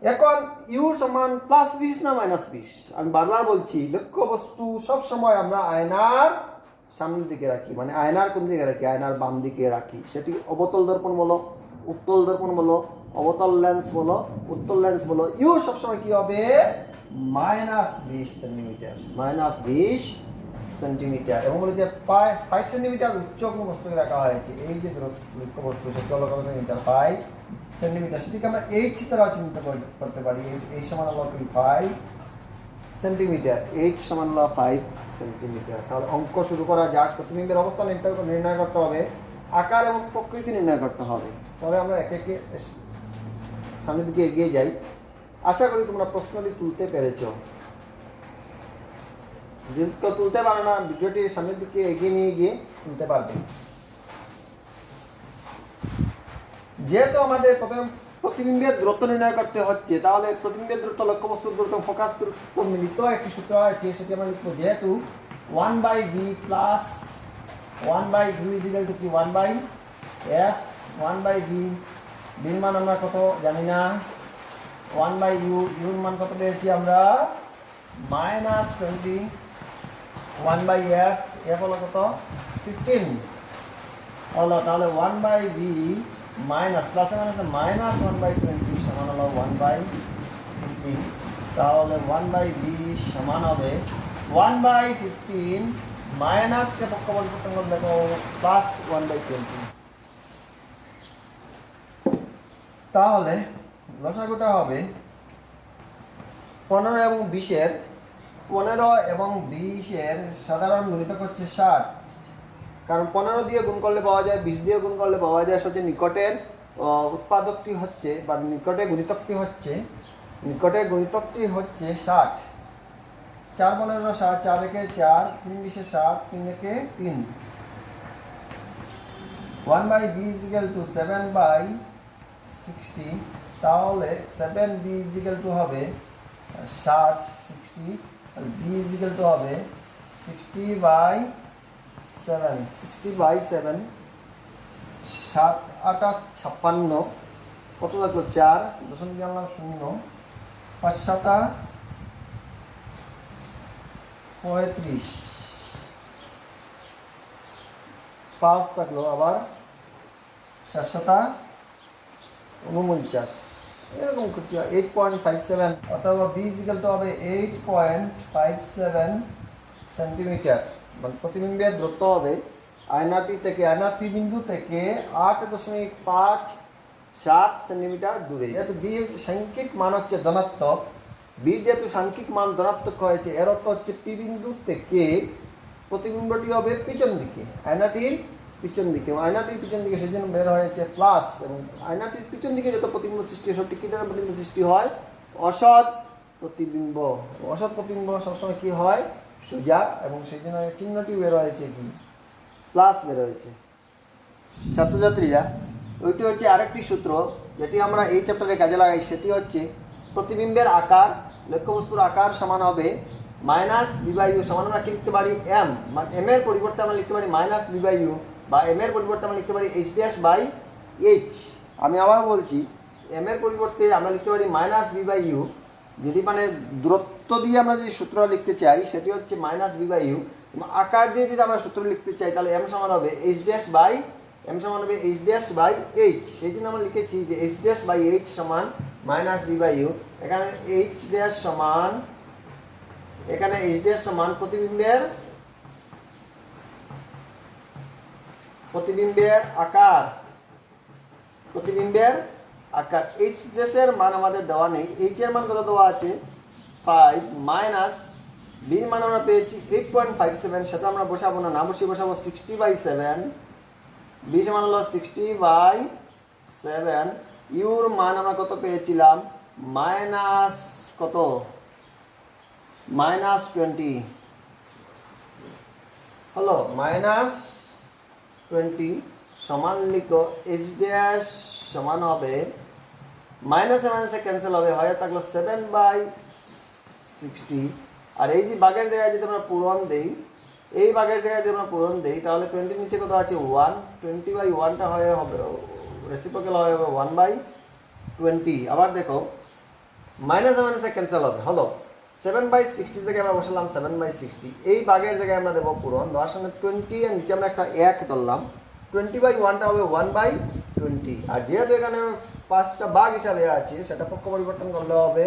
এখন ইউ সমান +20 না -20? আমি বারবার বলছি, লক্ষ্যবস্তু সবসময় আমরা আয়নার সামনের দিকে রাখি, মানে আয়নার কোন দিকে রাখি, আয়নার বাম দিকে রাখি। সেটি অবতল দর্পণ বলো, উত্তল দর্পণ বলো, অবতল লেন্স বলো, উত্তল লেন্স বলো, ইউ সবসময় কি হবে, -20 সেন্টিমিটার, -20 সেন্টিমিটার। এবং বলে যে 5 সেন্টিমিটার উচ্চ কোনো বস্তুকে রাখা হয়েছে। এই যে লক্ষ্যবস্তু সেটি হলো কত সেন্টিমিটার, 5 সেন্টিমিটার। সেটিকে আমরা এইচ দ্বারা চিহ্নিত করতে পারি। এইচ সমান হলো 5 সেন্টিমিটার, এইচ সমান হলো 5 সেন্টিমিটার। তাহলে অঙ্ক শুরু করা যাক। প্রতিবিম্বের অবস্থান নির্ণয় করতে হবে, আকার এবং প্রকৃতি নির্ণয় করতে হবে। তবে আমরা একে একে সামনের দিকে এগিয়ে যাই। আশা করি তোমরা প্রশ্নটি তুলতে পেরেছো। যদি তো তুলতে পারো না, ভিডিওটি সামনের দিকে এগিয়ে নিয়ে গিয়ে তুলতে পারবে। যেহেতু আমাদের প্রথমে প্রতিবিম্বের দূরত্ব নির্ণয় করতে হচ্ছে, তাহলে প্রতিবিম্বের দূরত্ব লক্ষ্যবস্তুর দূরত্ব ফোকাস দূরত্ব মিলিত একটি সূত্র আছে, সেটি আমরা লিখব যেহেতু 1/v plus 1/u is equal two কি 1/f 1/v। বির মান আমরা কত জানি না, 1/u, ইউর মান কত পেয়েছি আমরা -20, 1/f, f হলো কত 15 হলো, তাহলে 1/v মাইনাস প্লাসে মাইনাসে -1/20 সমান হলো 1/15, তাহলে 1/v সমান হবে 1/15 মাইনাসকে পক্ষ পরিবর্তন করলে প্লাস 1/20। তাহলে লসাগুটা হবে 15 এবং 20-এর 15 এবং 20-এর সাধারণ গুণিতক হচ্ছে 60, কারণ 15 দিয়ে গুণ করলে পাওয়া যায়, 20 দিয়ে গুণ করলে পাওয়া যায়। সবচেয়ে নিকটের উৎপাদকটি হচ্ছে বা নিকটে গুণিতকটি হচ্ছে 60। 4 15 60, 4 একে 4, 3 20 60, 3 একে 3। 1/b is equal to 7/60, তাহলে 7b is equal to হবে 60, 60, আর b is equal to হবে 60/7, 60/7, 7 8 56, কত থাকলো 4, দশমিক জানলাম 0, 5 7 35, 5 থাকলো আবার 7 7 49, এরকম করতে হয় 8.57, অথবা b is equal to হবে 8.57 সেন্টিমিটার। মানে প্রতিবিম্বের দূরত্ব হবে আয়নাটি থেকে, আয়নাটি বিন্দু থেকে 8.57 সেন্টিমিটার দূরে। যেহেতু b সাংখ্যিক মান হচ্ছে ধনাত্মক, b যেহেতু সাংখ্যিক মান ধনাত্মক হয়েছে, এর অর্থ হচ্ছে p বিন্দু থেকে প্রতিবিম্বটি হবে পিছন দিকে, আয়নাটির পিছন দিকে, আয়নাটির পিছন দিকে, সেজন্য বের হয়েছে প্লাস। এবং আয়নাটির পিছন দিকে যত প্রতিবিম্ব সৃষ্টি হয়, সবটি কি ধরনের প্রতিবিম্ব সৃষ্টি হয়? অসৎ প্রতিবিম্ব। অসৎ প্রতিবিম্ব সবসময় কি হয়? সোজা, এবং সেই জন্য চিহ্নটি বের হয়েছে কি প্লাস বের হয়েছে। ছাত্রছাত্রীরা, ওইটি হচ্ছে আরেকটি সূত্র যেটি আমরা এই চ্যাপ্টারে কাজে লাগাই, সেটি হচ্ছে প্রতিবিম্বের আকার, লক্ষ্যবস্তুর আকার সমান হবে -v/u সমান আমরা কি লিখতে পারি m, মানে m এর পরিবর্তে আমরা লিখতে পারি -v/u, বা m এর পরিবর্তে আমরা লিখতে পারি h'/h। আমি আবার বলছি, m এর পরিবর্তে আমরা লিখতে পারি -v/u, যদি মানে দূরত্ব দিয়ে আমরা যদি সূত্র লিখতে চাই সেটি হচ্ছে -v/u, এবং আকার দিয়ে যদি আমরা সূত্র লিখতে চাই তাহলে m সমান হবে h'/h। সেই জন্য আমরা লিখেছি যে h'/h সমান -v/u। এখানে h' সমান, এখানে h' সমান প্রতিবিম্বের আকার, প্রতিবিম্বের আকার। h' এর মান আমাদের দেওয়া নেই, h এর মান কত দেওয়া আছে 5, মাইনাস b এর মান আমরা পেয়েছি 8.57, সেটা আমরা বসাবো না, বসিয়ে বসাবো 60/7, b সমান হলো 60/7। ইউর মান আমরা কত পেয়েছিলাম মাইনাস কত -20 হলো, -20 সমান লিখো h' সমান হবে মাইনাসে মাইনাসে ক্যান্সেল হবে, হয়ে থাকলো 7/60। আর এই যে ভাগের জায়গায় যদি আমরা পূরণ দেই, এই ভাগের জায়গায় যদি আমরা পূরণ দেই তাহলে 20 নিচে কত আছে 1, 20/1টা হয়ে হবে রেসিপ্রোকাল হয়ে হবে 1/20। আবার দেখো মাইনাসে মাইনাসে ক্যান্সেল হবে, হলো 7/60 জায়গায় আমরা বসালাম 7/60, এই ভাগের জায়গায় আমরা দেবো পূরণ, দেওয়ার সামনে 20 আর নিচে আমরা একটা 1 ধরলাম, 20/1টা হবে 1/20। আর যেহেতু এখানে 5টা ভাগ হিসাবে আছে, সেটা পক্ষ পরিবর্তন করলে হবে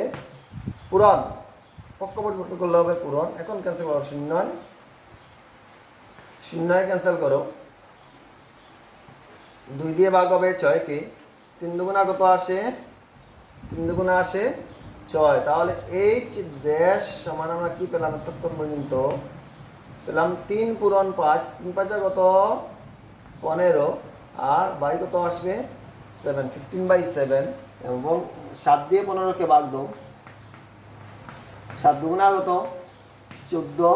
পূরণ, পক্ষ পরিবর্তন করলে হবে পূরণ। এখন ক্যান্সেল করো, 0 ক্যান্সেল করো, 2 দিয়ে ভাগ হবে 6কে, 3 দুগুণা কত আসে 3 দুগুণা আসে 6, তাহলে h' সমান আমরা কি পেলাম এতক্ষণ পর্যন্ত পেলাম 3 পূরণ 5, 3 5 কত 15, আর বাই কত আসবে 7, 15/7, এবং 7 দিয়ে 15কে ভাগ দাও, 7 দুগুণা কত 14,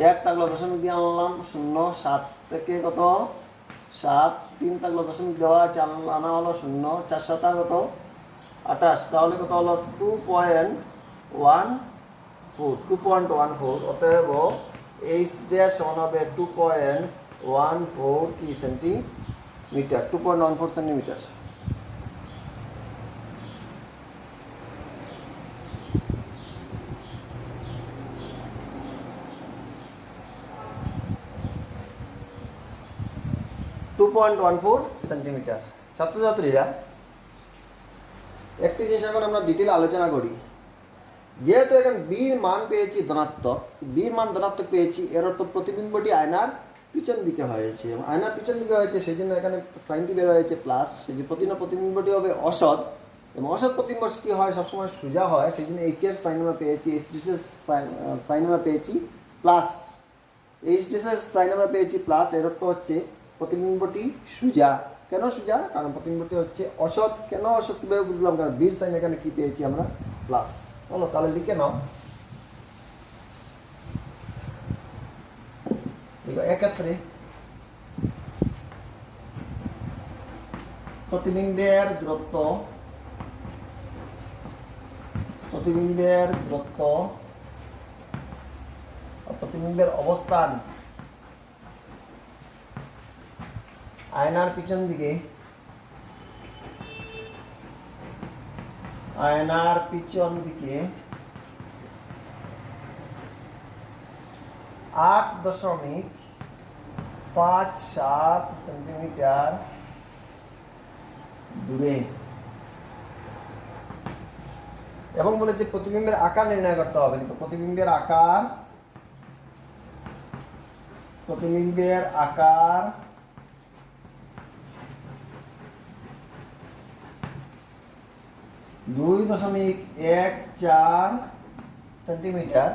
1 থাকলো দশমিক দিয়ে আনলাম 0, 7 থেকে কত 7 3 থাকলো, দশমিক দেওয়া আছে, আনা হলো 0, 4 7 কত 28, তাহলে কত হলো 2.14, অতএব এইচ ড্যাশ সমান হবে 2.14 কি সেন্টিমিটার, 2.14 সেন্টিমিটার। সেন্টিমিটার। ছাত্রছাত্রীরা, একটি জিনিস এখন আমরা ডিটেল আলোচনা করি। যেহেতু এখানে বির মান পেয়েছি ধনাত্মক, বির মান ধনাত্মক পেয়েছি, এর অর্থ প্রতিবিম্বটি আয়নার পিছন দিকে হয়েছে, আয়নার পিছন দিকে হয়েছে, সেই জন্য এখানে সাইনটি বের হয়েছে প্লাস। সেই যে প্রতিবিম্বটি হবে অসৎ, এবং অসৎ প্রতিবিম্ব কি হয়, সবসময় সোজা হয়, সেই জন্য এইচ এর সাইন আমরা পেয়েছি, এইচ ডি এর সাইন আমরা পেয়েছি প্লাস, এইচ ডি এর সাইন আমরা পেয়েছি প্লাস। এর অর্থ হচ্ছে প্রতিবিম্বটি সোজা। কেন সোজা? কারণ প্রতিবিম্বটি হচ্ছে অসৎ। কেন অসৎ কীভাবে বুঝলাম? কারণ বীর সাইন এখানে কি পেয়েছি আমরা প্লাস। বলো, তাহলে লিখে নাও। এক্ষেত্রে প্রতিবিম্বের দূরত্ব, প্রতিবিম্বের অবস্থান আয়নার পিছন দিকে, 8.57 সেন্টিমিটার দূরে, এবং বলেছে প্রতিবিম্বের আকার নির্ণয় করতে হবে। প্রতিবিম্বের আকার 2.14 সেন্টিমিটার,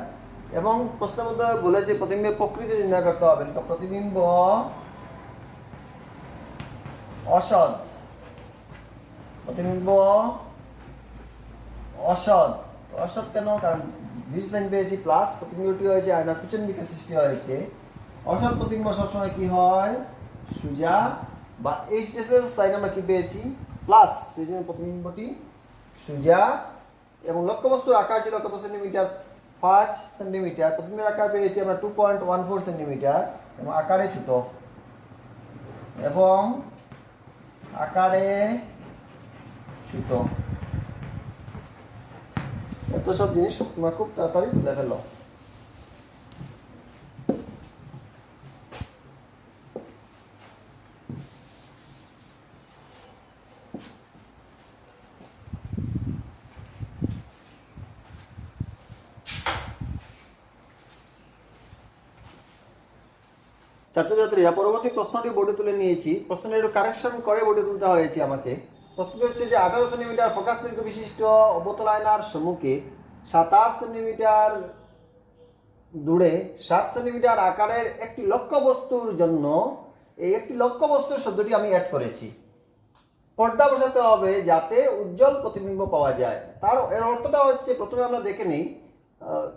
এবং প্রশ্নের মধ্যে বলেছে প্রতিবিম্বের প্রকৃতি নির্ণয় করতে হবে। প্রতিবিম্ব অসৎ, অসৎ কেন? কারণ বীর সাইন পেয়েছি প্লাস, প্রতিবিম্বটি হয়েছে আয়নার পিছন দিকে সৃষ্টি হয়েছে। অসৎ প্রতিবিম্ব সবসময় কি হয়? সোজা, বা এইচ ডি এর সাইন আমরা কি পেয়েছি প্লাস, সেই জন্য প্রতিবিম্বটি সোজা। এবং লক্ষ্যবস্তুর আকার ছিল কত সেন্টিমিটার? 5 সেন্টিমিটার। প্রতিবিম্বের আকার পেয়েছি আমরা 2.14 সেন্টিমিটার, এবং আকারে ছোট, এত সব জিনিস তোমরা খুব তাড়াতাড়ি তুলে ফেলো। ছাত্রছাত্রীরা, পরবর্তী প্রশ্নটি বোর্ডে তুলে নিয়েছি। প্রশ্নটি একটু কারেকশন করে বোর্ডে তুলতে হয়েছে আমাকে। প্রশ্নটি হচ্ছে যে 18 সেন্টিমিটার ফোকাস দৈর্ঘ্য বিশিষ্ট অবতল আয়নার সম্মুখে 27 সেন্টিমিটার দূরে 7 সেন্টিমিটার আকারের একটি লক্ষ্য বস্তুর জন্য, এই একটি লক্ষ্য বস্তুর শব্দটি আমি অ্যাড করেছি, পর্দা বসাতে হবে যাতে উজ্জ্বল প্রতিবিম্ব পাওয়া যায়। তার এর অর্থটা হচ্ছে, প্রথমে আমরা দেখে নিই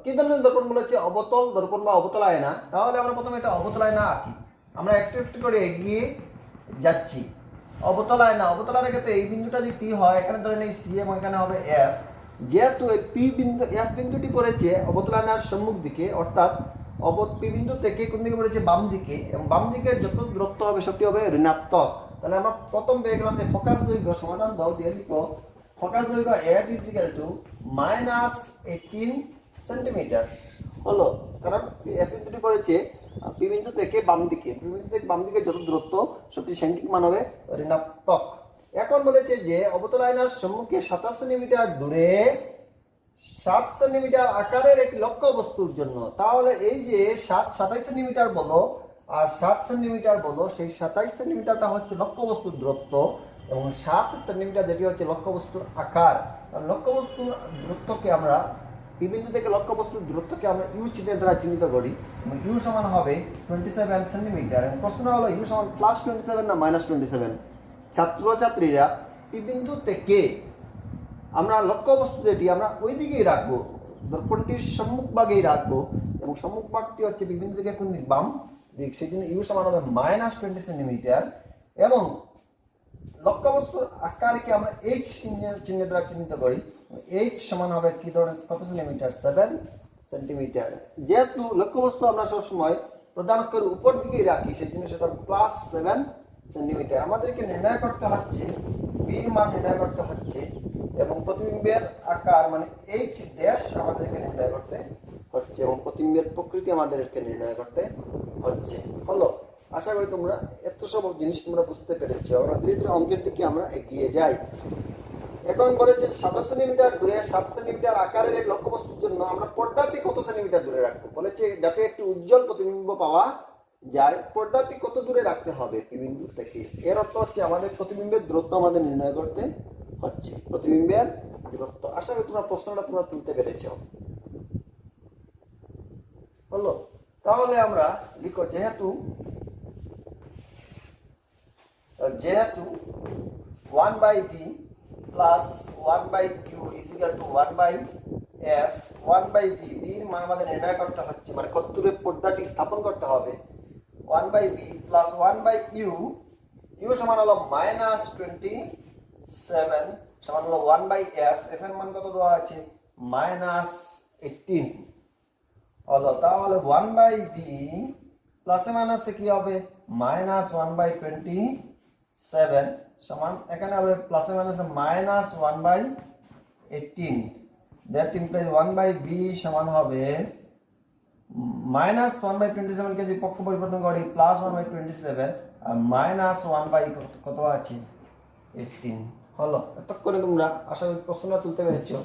কি ধরনের দর্পণ বলেছে, অবতল দর্পণ বা অবতল আয়না। তাহলে আমরা প্রথমে এটা অবতল আয়না আঁকি। আমরা একটু একটু করে এগিয়ে যাচ্ছি। অবতল আয়নার ক্ষেত্রে এই বিন্দুটা যদি পি হয়, এখানে ধরেন এই সি এবং এখানে হবে এফ। যেহেতু এই পি বিন্দু, এফ বিন্দুটি পড়েছে অবতল আয়নার সম্মুখ দিকে, অর্থাৎ পি বিন্দু থেকে কোন দিকে পড়েছে? বাম দিকে, এবং বাম দিকের যত দূরত্ব হবে সেটি হবে ঋণাত্মক। তাহলে আমরা প্রথম পেয়ে গেলাম যে ফোকাস দৈর্ঘ্য, সমাধান দাও দিয়ে লিখো, ফোকাস দৈর্ঘ্য F is equal two -18 centimetre হলো। কারণ এফ বিন্দুটি পড়েছে পি বিন্দু থেকে বাম দিকে, যত দূরত্ব সবটি সাংখ্যিক মান হবে ঋণাত্মক। এখন বলেছে যে অবতল আয়নার সম্মুখে 27 সেন্টিমিটার দূরে 7 সেন্টিমিটার আকারের একটি লক্ষ্য বস্তুর জন্য। তাহলে এই যে 27 সেন্টিমিটার বলো আর 7 সেন্টিমিটার বলো, সেই 27 সেন্টিমিটারটা হচ্ছে লক্ষ্য বস্তুর দূরত্ব, এবং 7 সেন্টিমিটার যেটি হচ্ছে লক্ষ্য বস্তুর আকার। লক্ষ্য বস্তুর দূরত্বকে আমরা, পি বিন্দু থেকে লক্ষ্য বস্তুর দূরত্বকে আমরা ইউ চিহ্নের দ্বারা চিহ্নিত করি, এবং ইউ সমান হবে 27 সেন্টিমিটার। এবং প্রশ্ন হলো ইউ সমান +27 না -27? ছাত্রছাত্রীরা, পি বিন্দু থেকে আমরা লক্ষ্য বস্তু যেটি আমরা ওই দিকেই রাখবো, দর্পণটির সম্মুখ ভাগেই রাখবো, এবং সম্মুখ ভাগটি হচ্ছে পি বিন্দু থেকে কোন দিক? বাম দিক। সেই জন্য ইউ সমান হবে -20 সেন্টিমিটার। এবং লক্ষ্যবস্তুর আকারকে আমরা এইচ চিহ্ন দ্বারা চিহ্নিত করি। এইচ সমান হবে কি ধরনের কত সেন্টিমিটার? 7 সেন্টিমিটার। যেহেতু লক্ষ্যবস্তু আমরা সবসময় প্রধান অক্ষের উপর দিকেই রাখি, সেই জন্য সেটা +7 সেন্টিমিটার। আমাদেরকে নির্ণয় করতে হচ্ছে বির মান নির্ণয় করতে হচ্ছে এবং প্রতিবিম্বের আকার মানে এইচ ড্যাশ আমাদেরকে নির্ণয় করতে হচ্ছে এবং প্রতিবিম্বের প্রকৃতি আমাদেরকে নির্ণয় করতে হচ্ছে। হলো, আশা করি তোমরা এত সব জিনিস তোমরা বুঝতে পেরেছো। আমরা ধীরে ধীরে অঙ্কের দিকে আমরা এগিয়ে যাই। এখন বলেছে 7 সেন্টিমিটার দূরে 7 সেন্টিমিটার আকারের এই লক্ষ্যবস্তুর জন্য আমরা পর্দাটি কত সেন্টিমিটার দূরে রাখবো। বলেছে যাতে একটি উজ্জ্বল প্রতিবিম্ব পাওয়া যায়, পর্দাটি কত দূরে রাখতে হবে পি বিন্দু থেকে। এর অর্থ হচ্ছে আমাদের প্রতিবিম্বের দূরত্ব আমাদের নির্ণয় করতে হচ্ছে, প্রতিবিম্বের দূরত্ব। আশা করি তোমরা প্রশ্নটা তোমরা তুলতে পেরেছো। হলো, তাহলে আমরা লিখো যেহেতু 1/v plus 1/q is equal to 1/f 1/v এর মান আমাদের নির্ণয় করতে হচ্ছে, মানে কত দূরে পর্দাটি স্থাপন করতে হবে। 1/v plus 1/u, u সমান হলো -27 সমান হলো 1/f, f এর মান কত দেওয়া আছে? -18 হলো। তাহলে 1/v প্লাসে মাইনাসে কি হবে? -1/27 সমান এখানে হবে প্লাসে মাইনাসে -1/18। দ্যাট ইমপ্লাইজ 1/v সমান হবে -1/27 কে যদি পক্ষ পরিবর্তন করি +1/27 আর -1 কত আছে? 18 হলো। এতক্ষণে তোমরা আশা করি প্রশ্নটা তুলতে পেরেছো।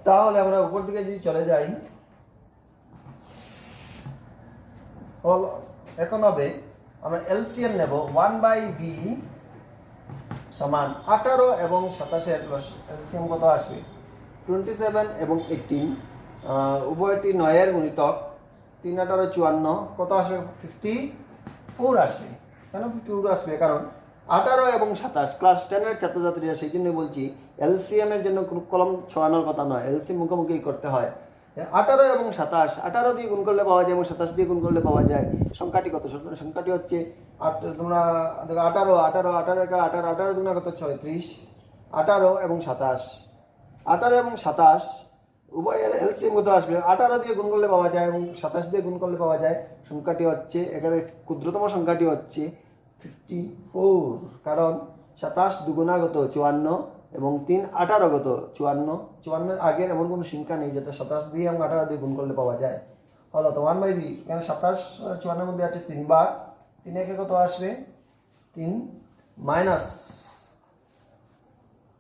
তাহলে আমরা উপর দিকে যদি চলে যাই, হলো এখন হবে আমরা এলসিএম নেব। 1/v সমান 18 এবং 27 এর এলসিএম কত আসবে? 27 এবং 18 উভয়টি 9 এর গুণিতক। 3 18 54 কত আসবে? 54 আসবে। কেন 54 আসবে? কারণ 18 এবং 27 ক্লাস 10 এর ছাত্রছাত্রীরা, সেই জন্য বলছি এলসিএম এর জন্য কোনো কলম ছড়ানোর কথা নয়, এলসিএম মুখোমুখি করতে হয়। 18 এবং 27, 18 দিয়ে গুণ করলে পাওয়া যায় এবং 27 দিয়ে গুণ করলে পাওয়া যায়। সংখ্যাটি কত? সংখ্যাটি হচ্ছে তোমরা দেখো 18 18 18 18 18 দুগুণা কত? 36। 18 এবং 27, 18 এবং 27 উভয়ের এলসিএম কত আসবে? 18 দিয়ে গুণ করলে পাওয়া যায় এবং 27 দিয়ে গুণ করলে পাওয়া যায়। সংখ্যাটি হচ্ছে এখানে ক্ষুদ্রতম সংখ্যাটি হচ্ছে 54, কারণ 27 দুগুণা কত? 54 এবং 3 18 কত? 54। 54 আগের এমন কোনো সংখ্যা নেই যেটা 27 দিয়ে এবং 18 দিয়ে গুণ করলে পাওয়া যায়। হলো, তো 1/v এখানে 27 54 এর মধ্যে আছে 3 বার। 3 একে কত আসবে? 3 মাইনাস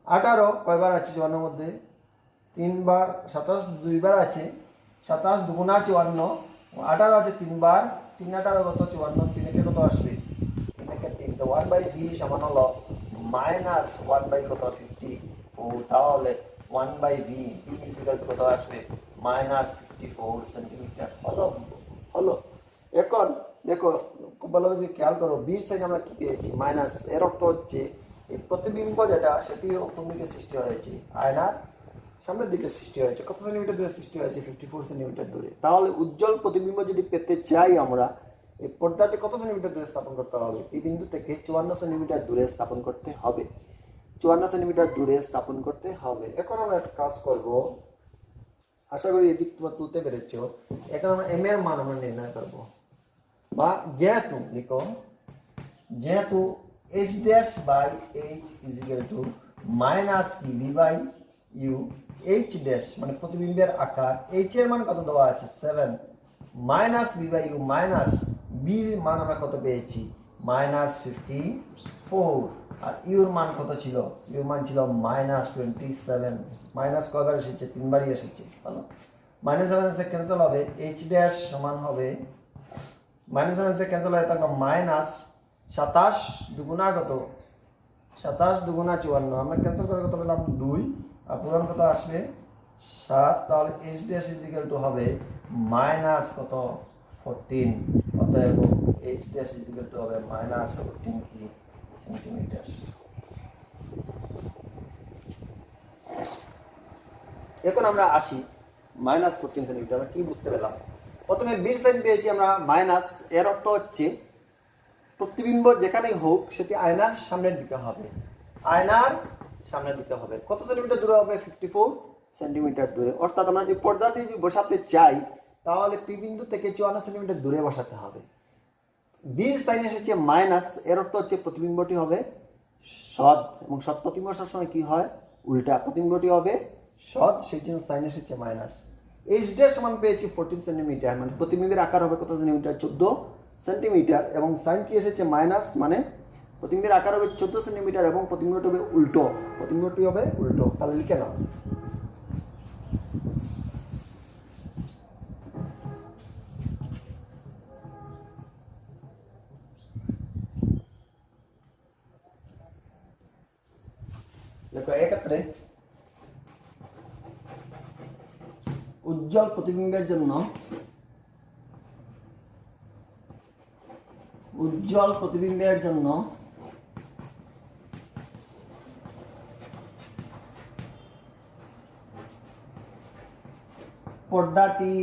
18 কয়বার আছে 54 এর মধ্যে? 3 বার। 27 2 বার আছে। 27 দুগুণা 54, 18 আছে 3 বার। 3 18 কত? 54। 3 একে কত আসবে? 3 একে 3। তো 1/v সমান হলো -1 কত? 54। তাহলে 1/v কত আসবে? -54 সেন্টিমিটার। হলো। এখন দেখো খুব ভালোভাবে খেয়াল করো, বির সাইড আমরা কি পেয়েছি? মাইনাস। এর অর্থ হচ্ছে এই প্রতিবিম্ব যেটা সেটিও কোন দিকে সৃষ্টি হয়েছে? আয়নার সামনের দিকে সৃষ্টি হয়েছে। কত সেন্টিমিটার দূরে সৃষ্টি হয়েছে? 54 সেন্টিমিটার দূরে। তাহলে উজ্জ্বল প্রতিবিম্ব যদি পেতে চাই আমরা, এই পর্দাটি কত সেন্টিমিটার দূরে স্থাপন করতে হবে? এই বিন্দু থেকে 54 সেন্টিমিটার দূরে স্থাপন করতে হবে। 54 সেন্টিমিটার দূরে স্থাপন করতে হবে। এখন আমরা একটা কাজ করব, আশা করি এদিক তোমরা তুলতে পেরেছো। এখন আমরা এম এর মান আমরা নির্ণয় করব, বা যেহেতু লিখো যেহেতু h dash by h is equal to minus কি v by u। h dash মানে প্রতিবিম্বের আকার, h এর মান কত দেওয়া আছে? 7 minus v by u minus b এর মান আমরা কত পেয়েছি? -54। আর u এর মান কত ছিল? u এর মান ছিল -27। মাইনাস কয়বার এসেছে? 3 বারই এসেছে। ভালো, -7 সে ক্যান্সেল হবে। h ড্যাশ সমান হবে -7 সে ক্যান্সেল হয়, তাহলে -27 দুগুণা কত? 27 দুগুণা 54। আমরা ক্যান্সেল করে কত পেলাম? 2। আর পূরণ কত আসবে? 7। তাহলে h dash is equal to হবে মাইনাস কত? 14। অতএব h dash is equal to হবে -14 কি সেন্টিমিটার। এখন আমরা আসি -14 সেন্টিমিটার। আমরা কি বুঝতে পেলাম? প্রথমে বির সাইন পেয়েছি আমরা মাইনাস, এর অর্থ হচ্ছে প্রতিবিম্ব যেখানেই হোক সেটি আয়নার সামনের দিকে হবে, আয়নার সামনের দিকে হবে। কত সেন্টিমিটার দূরে হবে? 54 সেন্টিমিটার দূরে। অর্থাৎ আমরা যে পর্দাটি যদি বসাতে চাই তাহলে পি বিন্দু থেকে 54 সেন্টিমিটার দূরে বসাতে হবে। বির সাইন এসেছে মাইনাস, এর অর্থ হচ্ছে প্রতিবিম্বটি হবে সৎ, এবং সৎ প্রতিবিম্ব সবসময় কি হয়? উল্টা, প্রতিবিম্বটি হবে সৎ, সেই জন্য সাইন এসেছে মাইনাস। এইচ ডি সমান পেয়েছি 14 সেন্টিমিটার, মানে প্রতিবিম্বের আকার হবে কত সেন্টিমিটার? 14 সেন্টিমিটার। এবং সাইন কি এসেছে? মাইনাস, মানে প্রতিবিম্বের আকার হবে 14 সেন্টিমিটার এবং প্রতিবিম্বটি হবে উল্টো, প্রতিবিম্বটি হবে উল্টো। তাহলে লিখে নাও। দেখো, এক্ষেত্রে উজ্জ্বল প্রতিবিম্বের জন্য পর্দাটি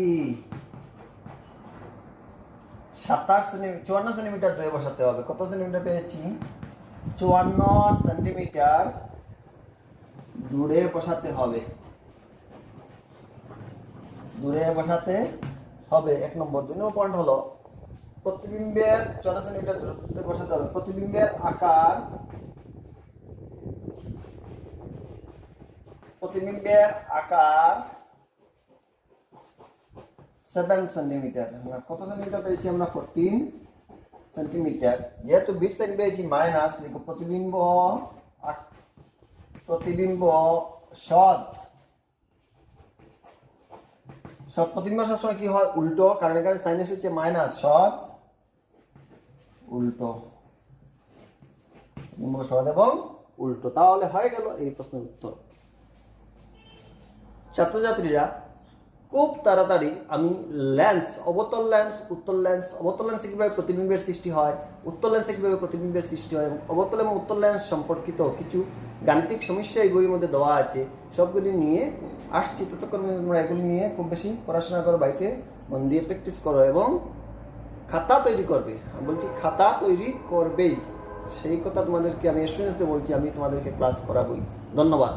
54 সেন্টিমিটার দূরে বসাতে হবে। কত সেন্টিমিটার পেয়েছি? 54 সেন্টিমিটার দূরে বসাতে হবে, এক নম্বর। 2 নম্বর পয়েন্ট হলো প্রতিবিম্বের 54 সেন্টিমিটার দূরে বসাতে হবে। প্রতিবিম্বের আকার 7 সেন্টিমিটার। কত সেন্টিমিটার পেয়েছি আমরা? 14 সেন্টিমিটার। যেহেতু বিট সাইন পেয়েছি মাইনাস, লিখো প্রতিবিম্ব সৎ প্রতিবিম্ব সবসময় কি হয়? উল্টো, কারণ এখানে সাইন এসেছে মাইনাস, সৎ উল্টো, সৎ এবং উল্টো। তাহলে হয়ে গেল এই প্রশ্নের উত্তর। ছাত্রছাত্রীরা খুব তাড়াতাড়ি আমি অবতল লেন্সে কিভাবে প্রতিবিম্বের সৃষ্টি হয়, উত্তল লেন্সে কিভাবে প্রতিবিম্বের সৃষ্টি হয়, এবং অবতল এবং উত্তল লেন্স সম্পর্কিত কিছু গাণিতিক সমস্যা এই বইয়ের মধ্যে দেওয়া আছে, সবগুলি নিয়ে আসছি। ততক্ষণ তোমরা এগুলি নিয়ে খুব বেশি পড়াশোনা করো, বাড়িতে মন দিয়ে প্র্যাকটিস করো এবং খাতা তৈরি করবে। আমি বলছি খাতা তৈরি করবেই, সেই কথা তোমাদেরকে আমি এসুরেন্স দিয়ে বলছি, আমি তোমাদেরকে ক্লাস করাবই। ধন্যবাদ।